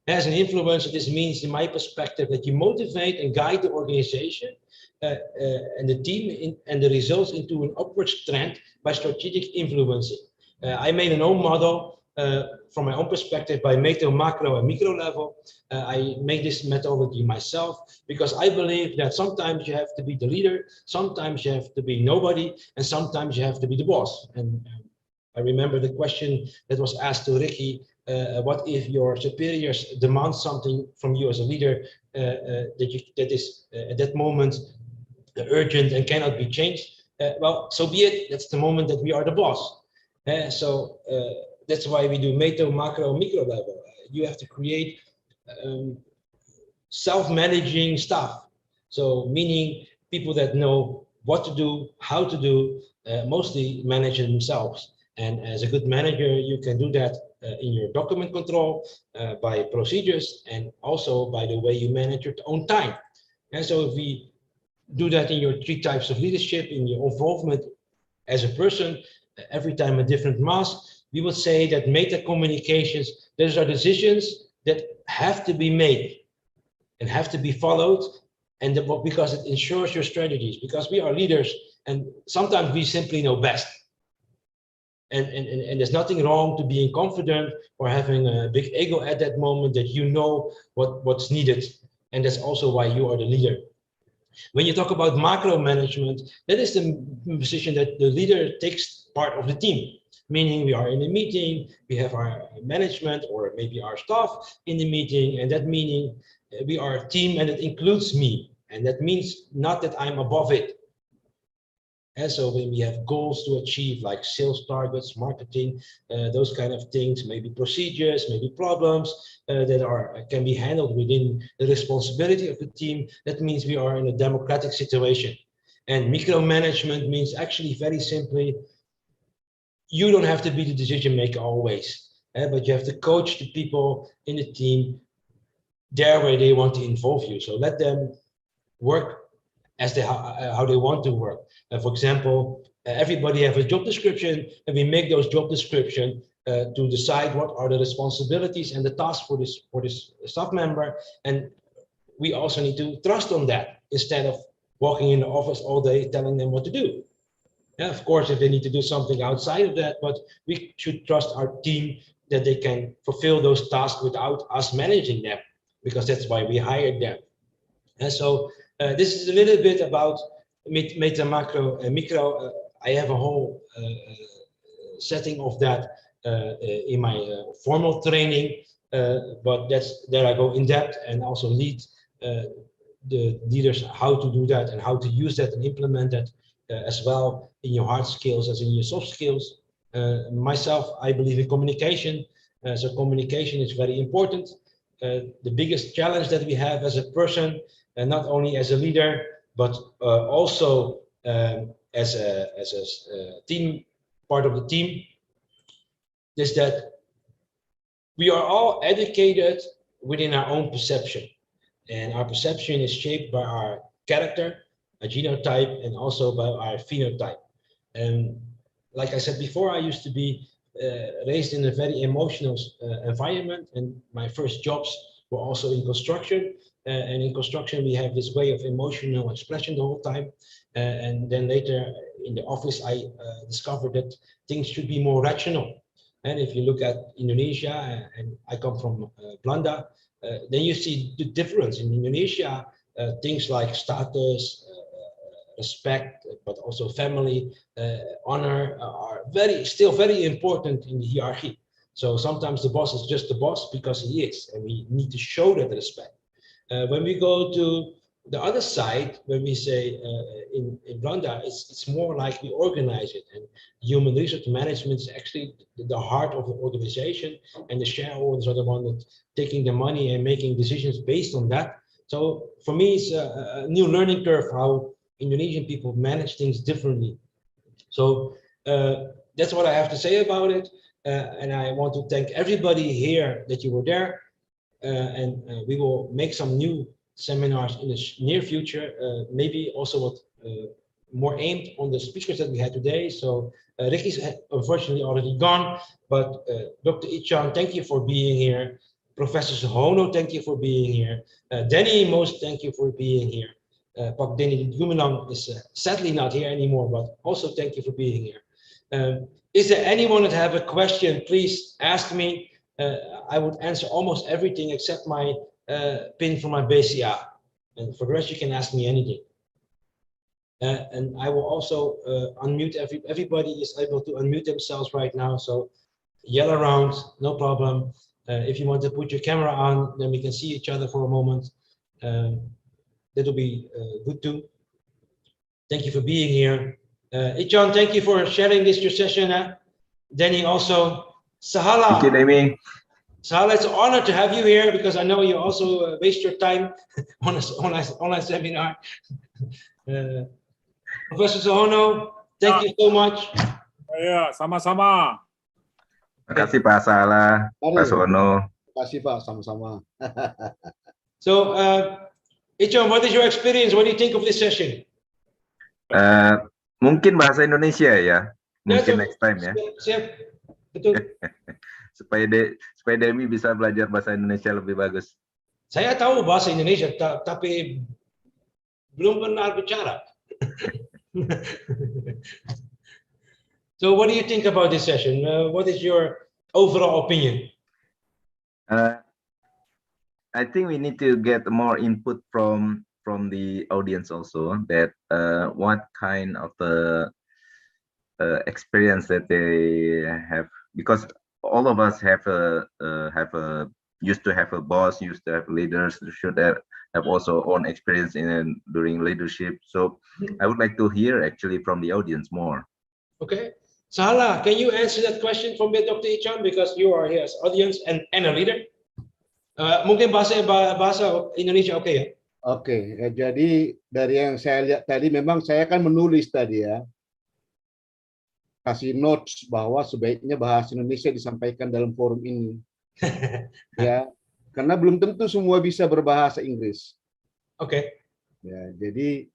As an influencer, this means, in my perspective, that you motivate and guide the organization and the team and the results into an upward trend by strategic influencing. I made an own model from my own perspective by macro, macro, and micro level. I made this methodology myself because I believe that sometimes you have to be the leader, sometimes you have to be nobody, and sometimes you have to be the boss. And I remember the question that was asked to Ricky, what if your superiors demand something from you as a leader that is at that moment urgent and cannot be changed? Well, so be it. That's the moment that we are the boss. So that's why we do macro, macro, micro level. You have to create self-managing staff. So meaning people that know what to do, how to do, mostly manage themselves. And as a good manager, you can do that in your document control, by procedures, and also by the way you manage your own time. And so if we do that in your 3 types of leadership, in your involvement as a person, every time a different mask, we would say that meta communications, those are decisions that have to be made and have to be followed, and because it ensures your strategies, because we are leaders and sometimes we simply know best. And there's nothing wrong to being confident or having a big ego at that moment that you know what's needed. And that's also why you are the leader. When you talk about macro management, that is the position that the leader takes part of the team. Meaning we are in a meeting, we have our management or maybe our staff in the meeting, and that meaning we are a team and it includes me. And that means not that I'm above it. And so when we have goals to achieve, like sales targets, marketing, those kind of things, maybe procedures, maybe problems that can be handled within the responsibility of the team, that means we are in a democratic situation. And micromanagement means actually very simply, you don't have to be the decision maker always, but you have to coach the people in the team there where they want to involve you. So let them work as how they want to work. For example, everybody have a job description, and we make those job description to decide what are the responsibilities and the tasks for this staff member. And we also need to trust on that instead of walking in the office all day telling them what to do. Yeah, of course, if they need to do something outside of that, but we should trust our team that they can fulfill those tasks without us managing them, because that's why we hired them. And so this is a little bit about meta, macro, and micro. I have a whole setting of that in my formal training, but there I go in depth and also lead the leaders how to do that and how to use that and implement that as well in your hard skills as in your soft skills. Myself, I believe in communication, so communication is very important. The biggest challenge that we have as a person, and not only as a leader, but also as a team, part of the team, is that we are all educated within our own perception. And our perception is shaped by our character, a genotype, and also by our phenotype. And like I said before, I used to be raised in a very emotional environment, and my first jobs were also in construction. And in construction, we have this way of emotional expression the whole time. And then later in the office, I discovered that things should be more rational. And if you look at Indonesia, and I come from Belanda, then you see the difference. In Indonesia, things like status, respect, but also family, honor are still very important in the hierarchy. So sometimes the boss is just the boss because he is, and we need to show that respect. When we go to the other side, when we say in Belanda, it's more like we organize it, and human resource management is actually the heart of the organization, and the shareholders are the one that taking the money and making decisions based on that. So for me, it's a new learning curve how Indonesian people manage things differently. So that's what I have to say about it. And I want to thank everybody here that you were there. And we will make some new seminars in the near future, maybe also more aimed on the speakers that we had today. So Ricky's unfortunately already gone, but Dr. Ichan, thank you for being here. Professor Suhono, thank you for being here. Denny, thank you for being here. Pak Denis Gumilang is sadly not here anymore, but also thank you for being here. Is there anyone that have a question? Please ask me. I would answer almost everything except my pin for my BCA. And for the rest, you can ask me anything. And I will also unmute everybody is able to unmute themselves right now. So yell around, no problem. If you want to put your camera on, then we can see each other for a moment. That'll be good too. Thank you for being here. Ichan, thank you for sharing this your session. Danny also. Sahala. Thank you, Demi. Sahala, it's an honor to have you here because I know you also waste your time on an online seminar. Professor Suhono, thank you so much. Ya, sama-sama. Terima kasih Pak Salah, Pak Sono. Terima kasih Pak, sama-sama. So, Ichon, what is your experience? What do you think of this session? Mungkin bahasa Indonesia ya, mungkin so, next time ya. Siap, betul. supaya Demi bisa belajar bahasa Indonesia lebih bagus. Saya tahu bahasa Indonesia, tapi belum pernah bicara. So, what do you think about this session? What is your overall opinion? I think we need to get more input from the audience also, that what kind of the experience that they have, because all of us have a used to have a boss, used to have leaders, should have also own experience during leadership. So I would like to hear actually from the audience more. Okay, Salah, can you answer that question from Dr. Ichon, because you are here as audience and a leader? Mungkin bahasa Indonesia oke ya? Oke, jadi dari yang saya lihat tadi memang saya kan menulis tadi ya, kasih notes bahwa sebaiknya bahasa Indonesia disampaikan dalam forum ini. Ya, karena belum tentu semua bisa berbahasa Inggris. Oke. Ya, jadi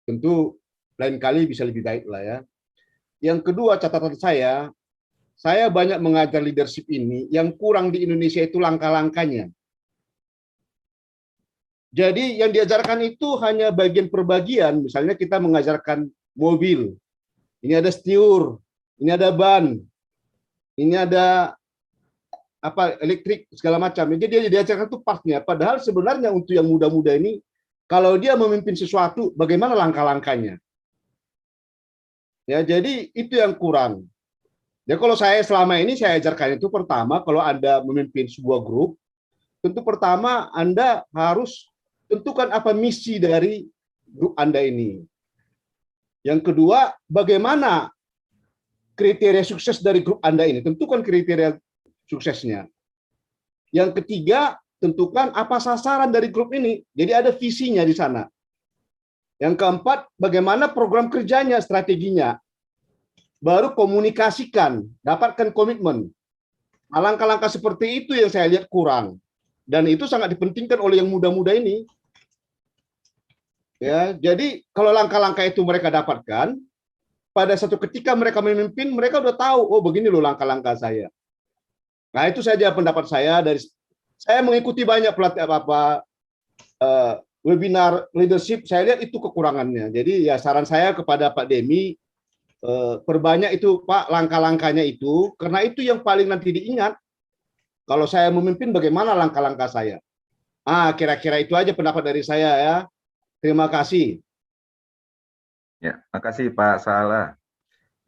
tentu lain kali bisa lebih baik lah ya. Yang kedua, catatan saya banyak mengajar leadership ini, yang kurang di Indonesia itu langkah-langkahnya. Jadi yang diajarkan itu hanya bagian per bagian, misalnya kita mengajarkan mobil, ini ada setiur, ini ada ban, ini ada apa elektrik segala macam. Jadi dia diajarkan itu partnya. Padahal sebenarnya untuk yang muda-muda ini, kalau dia memimpin sesuatu, bagaimana langkah-langkahnya? Ya, jadi itu yang kurang. Ya, kalau saya selama ini saya ajarkan itu pertama, kalau Anda memimpin sebuah grup, tentu pertama Anda harus tentukan apa misi dari grup Anda ini. Yang kedua, bagaimana kriteria sukses dari grup Anda ini, tentukan kriteria suksesnya. Yang ketiga, tentukan apa sasaran dari grup ini, jadi ada visinya di sana. Yang keempat, bagaimana program kerjanya, strateginya. Baru komunikasikan, dapatkan komitmen. Langkah-langkah seperti itu yang saya lihat kurang. Dan itu sangat dipentingkan oleh yang muda-muda ini. Ya, jadi kalau langkah-langkah itu mereka dapatkan, pada satu ketika mereka memimpin, mereka udah tahu, oh begini loh langkah-langkah saya. Nah, itu saja pendapat saya. Saya mengikuti banyak webinar leadership, saya lihat itu kekurangannya. Jadi ya saran saya kepada Pak Demi, perbanyak itu Pak langkah-langkahnya itu, karena itu yang paling nanti diingat. Kalau saya memimpin, bagaimana langkah-langkah saya? Kira-kira itu aja pendapat dari saya ya. Terima kasih. Ya, makasih Pak Salah.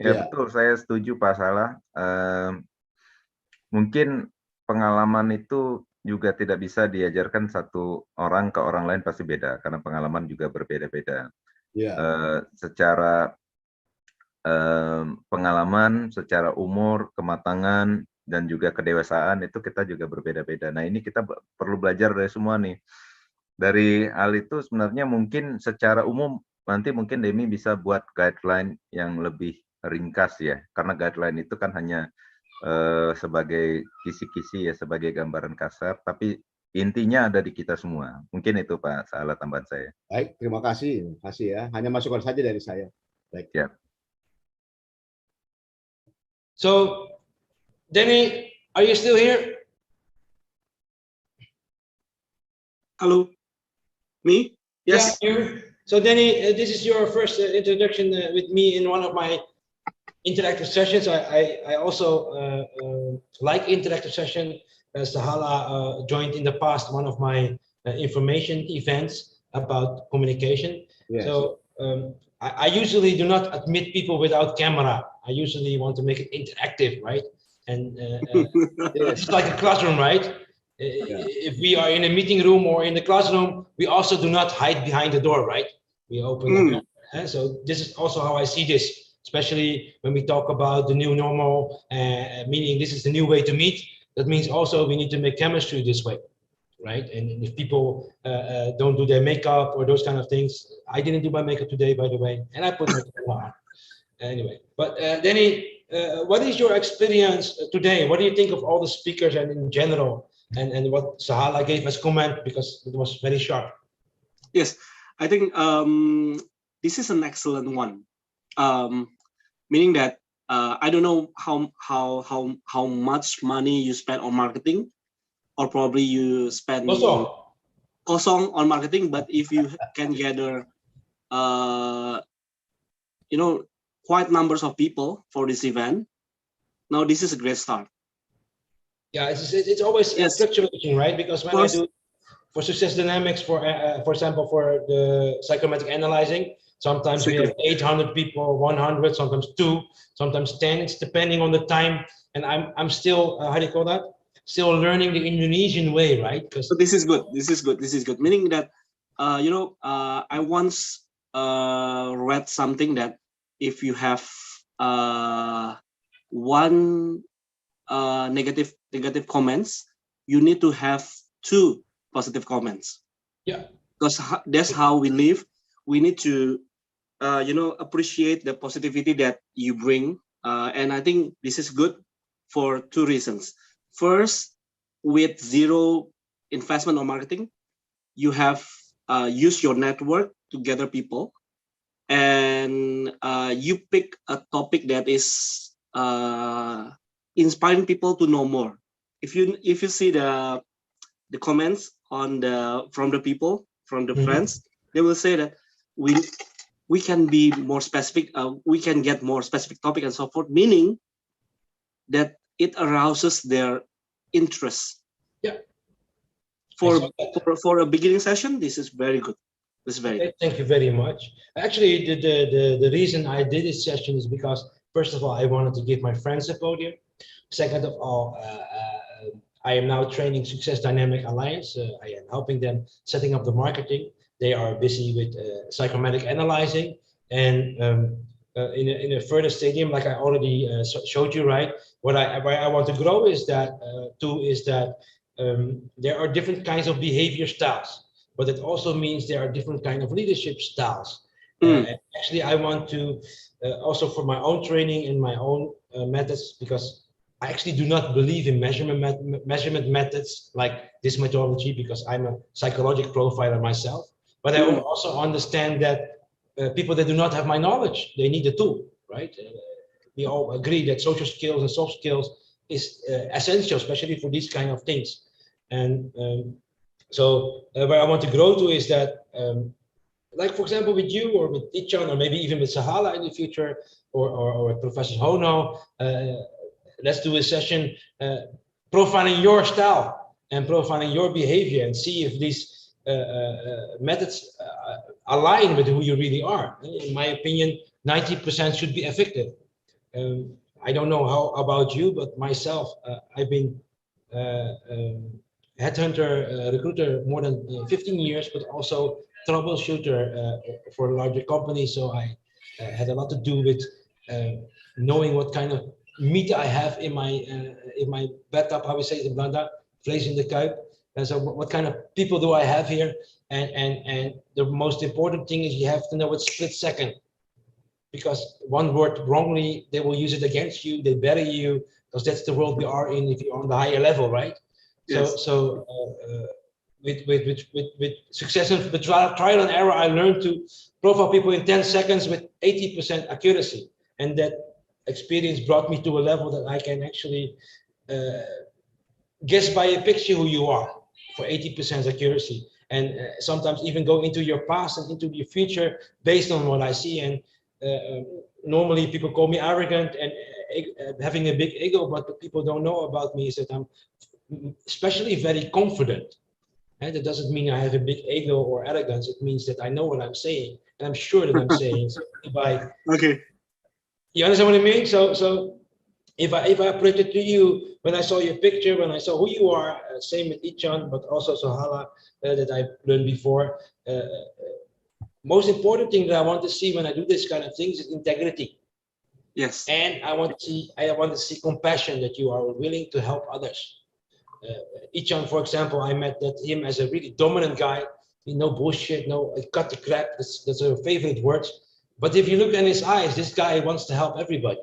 Ya, Ya. betul, saya setuju Pak Salah. Mungkin pengalaman itu juga tidak bisa diajarkan satu orang ke orang lain, pasti beda, karena pengalaman juga berbeda-beda. Ya. Secara pengalaman, secara umur, kematangan, dan juga kedewasaan itu kita juga berbeda-beda. Nah, ini kita perlu belajar dari semua nih. Dari hal itu sebenarnya mungkin secara umum nanti mungkin Demi bisa buat guideline yang lebih ringkas ya, karena guideline itu kan hanya sebagai kisi-kisi ya, sebagai gambaran kasar, tapi intinya ada di kita semua. Mungkin itu Pak Salah tambahan saya. Baik, terima kasih ya. Hanya masukan saja dari saya. Baik. Ya. So, Demi, are you still here? Hello, me? Yes. Yeah, so Demi, this is your first introduction with me in one of my interactive sessions. I also like interactive session. Sahala joined in the past one of my information events about communication. Yes. So I usually do not admit people without camera. I usually want to make it interactive, right? And it's like a classroom, right? Yeah. If we are in a meeting room or in the classroom, we also do not hide behind the door, right? We open up. So this is also how I see this, especially when we talk about the new normal, meaning this is the new way to meet. That means also we need to make chemistry this way, right? And if people don't do their makeup or those kind of things, I didn't do my makeup today, by the way, and I put my camera on. Anyway, but Denny, what is your experience today? What do you think of all the speakers and in general, and what Sahala gave as comment, because it was very sharp? Yes, I think this is an excellent one. Meaning that I don't know how much money you spend on marketing, or probably you spend kosong on marketing. But if you can gather, quite numbers of people for this event, now this is a great start. Yeah, it's always fluctuating, right? Because when I do for success dynamics, for example, for the psychometric analyzing, sometimes we have 800 people, 100, sometimes 2, sometimes 10. It's depending on the time, and I'm still how do you call that? Still learning the Indonesian way, right? So this is good. This is good. This is good. Meaning that I once read something that if you have one negative comments, you need to have 2 positive comments. Yeah, because that's how we live. We need to appreciate the positivity that you bring, and I think this is good for 2 reasons. First, with 0 investment on marketing, you have used your network to gather people, and you pick a topic that is inspiring people to know more. If you see the comments on from the people, from the friends, they will say that we can be more specific, we can get more specific topic and so forth, meaning that it arouses their interest. Yeah. For a beginning session, this is very good. This is very good. Thank you very much. Actually, the reason I did this session is because, first of all, I wanted to give my friends a podium. Second of all, I am now training Success Dynamic Alliance. I am helping them setting up the marketing. They are busy with psychometric analyzing, and in a further stadium, like I already showed you, right? Where I want to grow is that there are different kinds of behavior styles, but it also means there are different kind of leadership styles. Actually, I want to also for my own training and my own methods, because I actually do not believe in measurement methods like this methodology, because I'm a psychological profiler myself. But I also understand that people that do not have my knowledge, they need a tool, right? We all agree that social skills and soft skills is essential, especially for these kind of things. And so where I want to grow to is that, like for example, with you or with Ichan, or maybe even with Sahala in the future, or with Professor Hono, let's do a session profiling your style and profiling your behavior, and see if these methods align with who you really are. In my opinion, 90% should be effective. I don't know how about you, but myself, I've been headhunter, recruiter more than 15 years, but also troubleshooter for larger companies. So I had a lot to do with knowing what kind of meat I have in my bathtub, how we say it in Blanda, vlees in de kuip. And so what kind of people do I have here? And the most important thing is you have to know it's split second, because one word wrongly, they will use it against you, they bury you, because that's the world we are in if you're on the higher level, right? Yes. So with success and with trial and error, I learned to profile people in 10 seconds with 80% accuracy. And that experience brought me to a level that I can actually guess by a picture who you are for 80% accuracy. And sometimes even go into your past and into your future based on what I see. And normally people call me arrogant and having a big ego, but what people don't know about me is that I'm especially very confident. And that doesn't mean I have a big ego or arrogance. It means that I know what I'm saying, and I'm sure that I'm saying by. Okay. You understand what I mean? So if I approach it to you, when I saw your picture, when I saw who you are, same with Ichan, but also Sahala that I learned before. Most important thing that I want to see when I do this kind of things is integrity. Yes. And I want to see compassion, that you are willing to help others. Ichan, for example, I met him as a really dominant guy. No bullshit, no cut the crap. That's her favorite words. But if you look in his eyes, this guy wants to help everybody.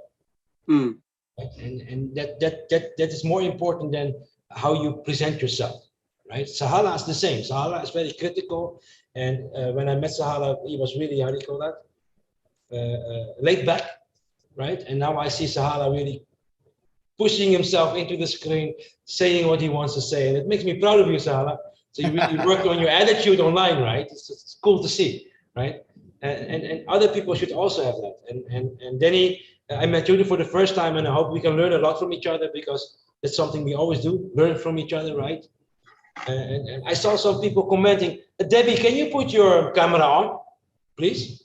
Mm. Right? And that is more important than how you present yourself, right? Sahala is the same. Sahala is very critical, and when I met Sahala, he was really, how do you call that, laid back, right? And now I see Sahala really pushing himself into the screen, saying what he wants to say, and it makes me proud of you, Sahala. So you really worked on your attitude online, right? It's cool to see, right? And other people should also have that. And Denny, I met you for the first time, and I hope we can learn a lot from each other, because that's something we always do, learn from each other, right? And I saw some people commenting, Debbie, can you put your camera on, please?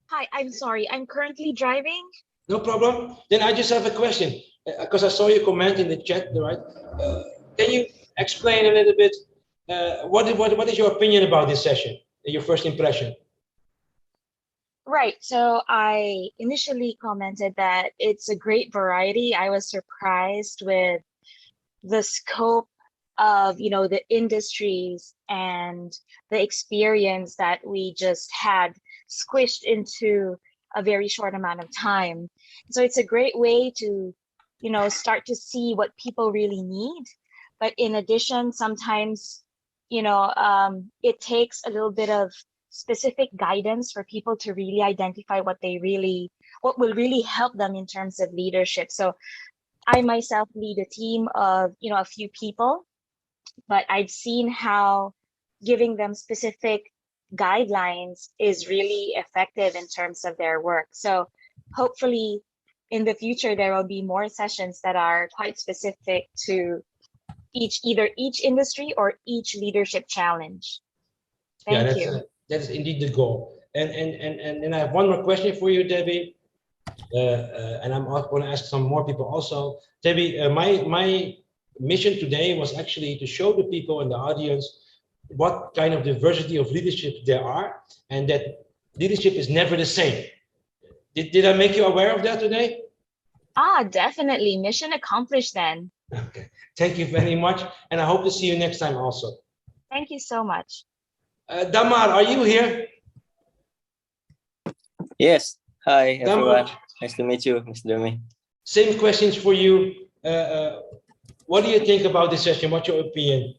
Hi, I'm sorry. I'm currently driving. No problem. Then I just have a question, because I saw you comment in the chat, right? Can you explain a little bit, what is your opinion about this session, your first impression? Right. So I initially commented that it's a great variety. I was surprised with the scope of, the industries and the experience that we just had squished into a very short amount of time. So it's a great way to, start to see what people really need. But in addition, sometimes, it takes a little bit of specific guidance for people to really identify what will really help them in terms of leadership. So I myself lead a team of, a few people, but I've seen how giving them specific guidelines is really effective in terms of their work. So hopefully in the future, there will be more sessions that are quite specific to either each industry or each leadership challenge. Thank you. That is indeed the goal. And I have one more question for you, Debbie. And I'm going to ask some more people also. Debbie, my mission today was actually to show the people in the audience what kind of diversity of leadership there are, and that leadership is never the same. Did I make you aware of that today? Definitely. Mission accomplished then. Okay. Thank you very much. And I hope to see you next time also. Thank you so much. Damar, are you here? Yes. Hi, everyone. Damar, Nice to meet you, Mr. Demi. same questions for you. What do you think about this session? What's your opinion?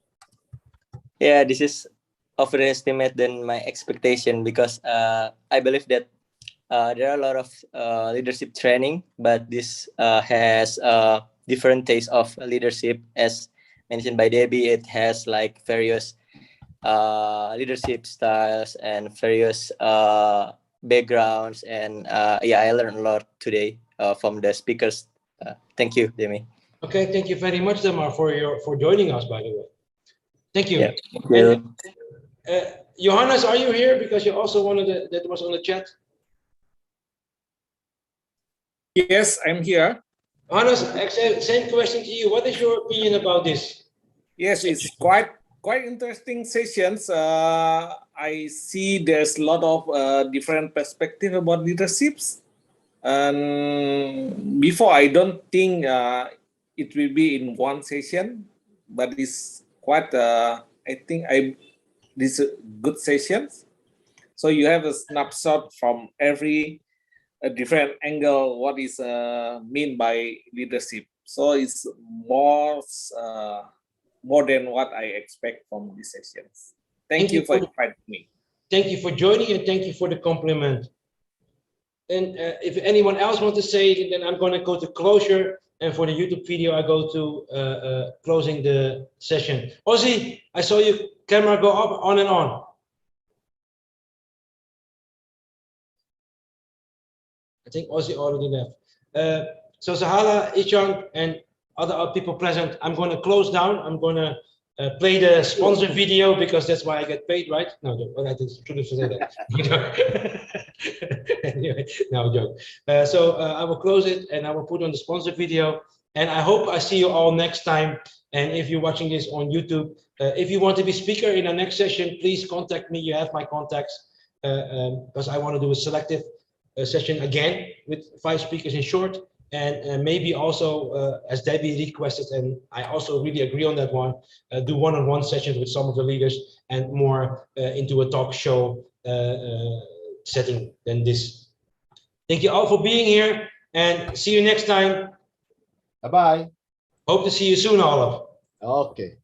Yeah, this is overestimate than my expectation, because I believe that there are a lot of leadership training, but this has a different taste of leadership. As mentioned by Debbie, it has like various leadership styles and various backgrounds, and yeah, I learned a lot today from the speakers. Thank you, Demi. Okay, thank you very much, Damar, for joining us, by the way. Thank you. Yeah, thank you. And, Johannes, are you here? Because you're also one of the that was on the chat. Yes, I'm here. Johannes, same question to you. What is your opinion about this? Yes, it's quite interesting sessions. I see there's a lot of different perspective about leaderships. And before, I don't think it will be in one session, but it's quite. I think this good sessions. So you have a snapshot from every different angle. What is mean by leadership? So it's more than what I expect from these sessions. Thank you for inviting me. Thank you for joining, and thank you for the compliment. And if anyone else wants to say it, then I'm going to go to closure. And for the YouTube video, I go to closing the session. Ozzy, I saw your camera go up, on and on. I think Ozzy already left. So Sahala, Ichang, and other people present, I'm going to close down. I'm going to play the sponsor video, because that's why I get paid, right? No, joke. I should have said that. Anyway, no joke. So I will close it, and I will put on the sponsor video. And I hope I see you all next time. And if you're watching this on YouTube, if you want to be speaker in the next session, please contact me. You have my contacts, because I want to do a selective session again with 5 speakers in short. and maybe also, as Debbie requested, and I also really agree on that one, do one-on-one sessions with some of the leaders and more into a talk show setting than this. Thank you all for being here, and see you next time. Bye-bye. Hope to see you soon, Olaf. Okay.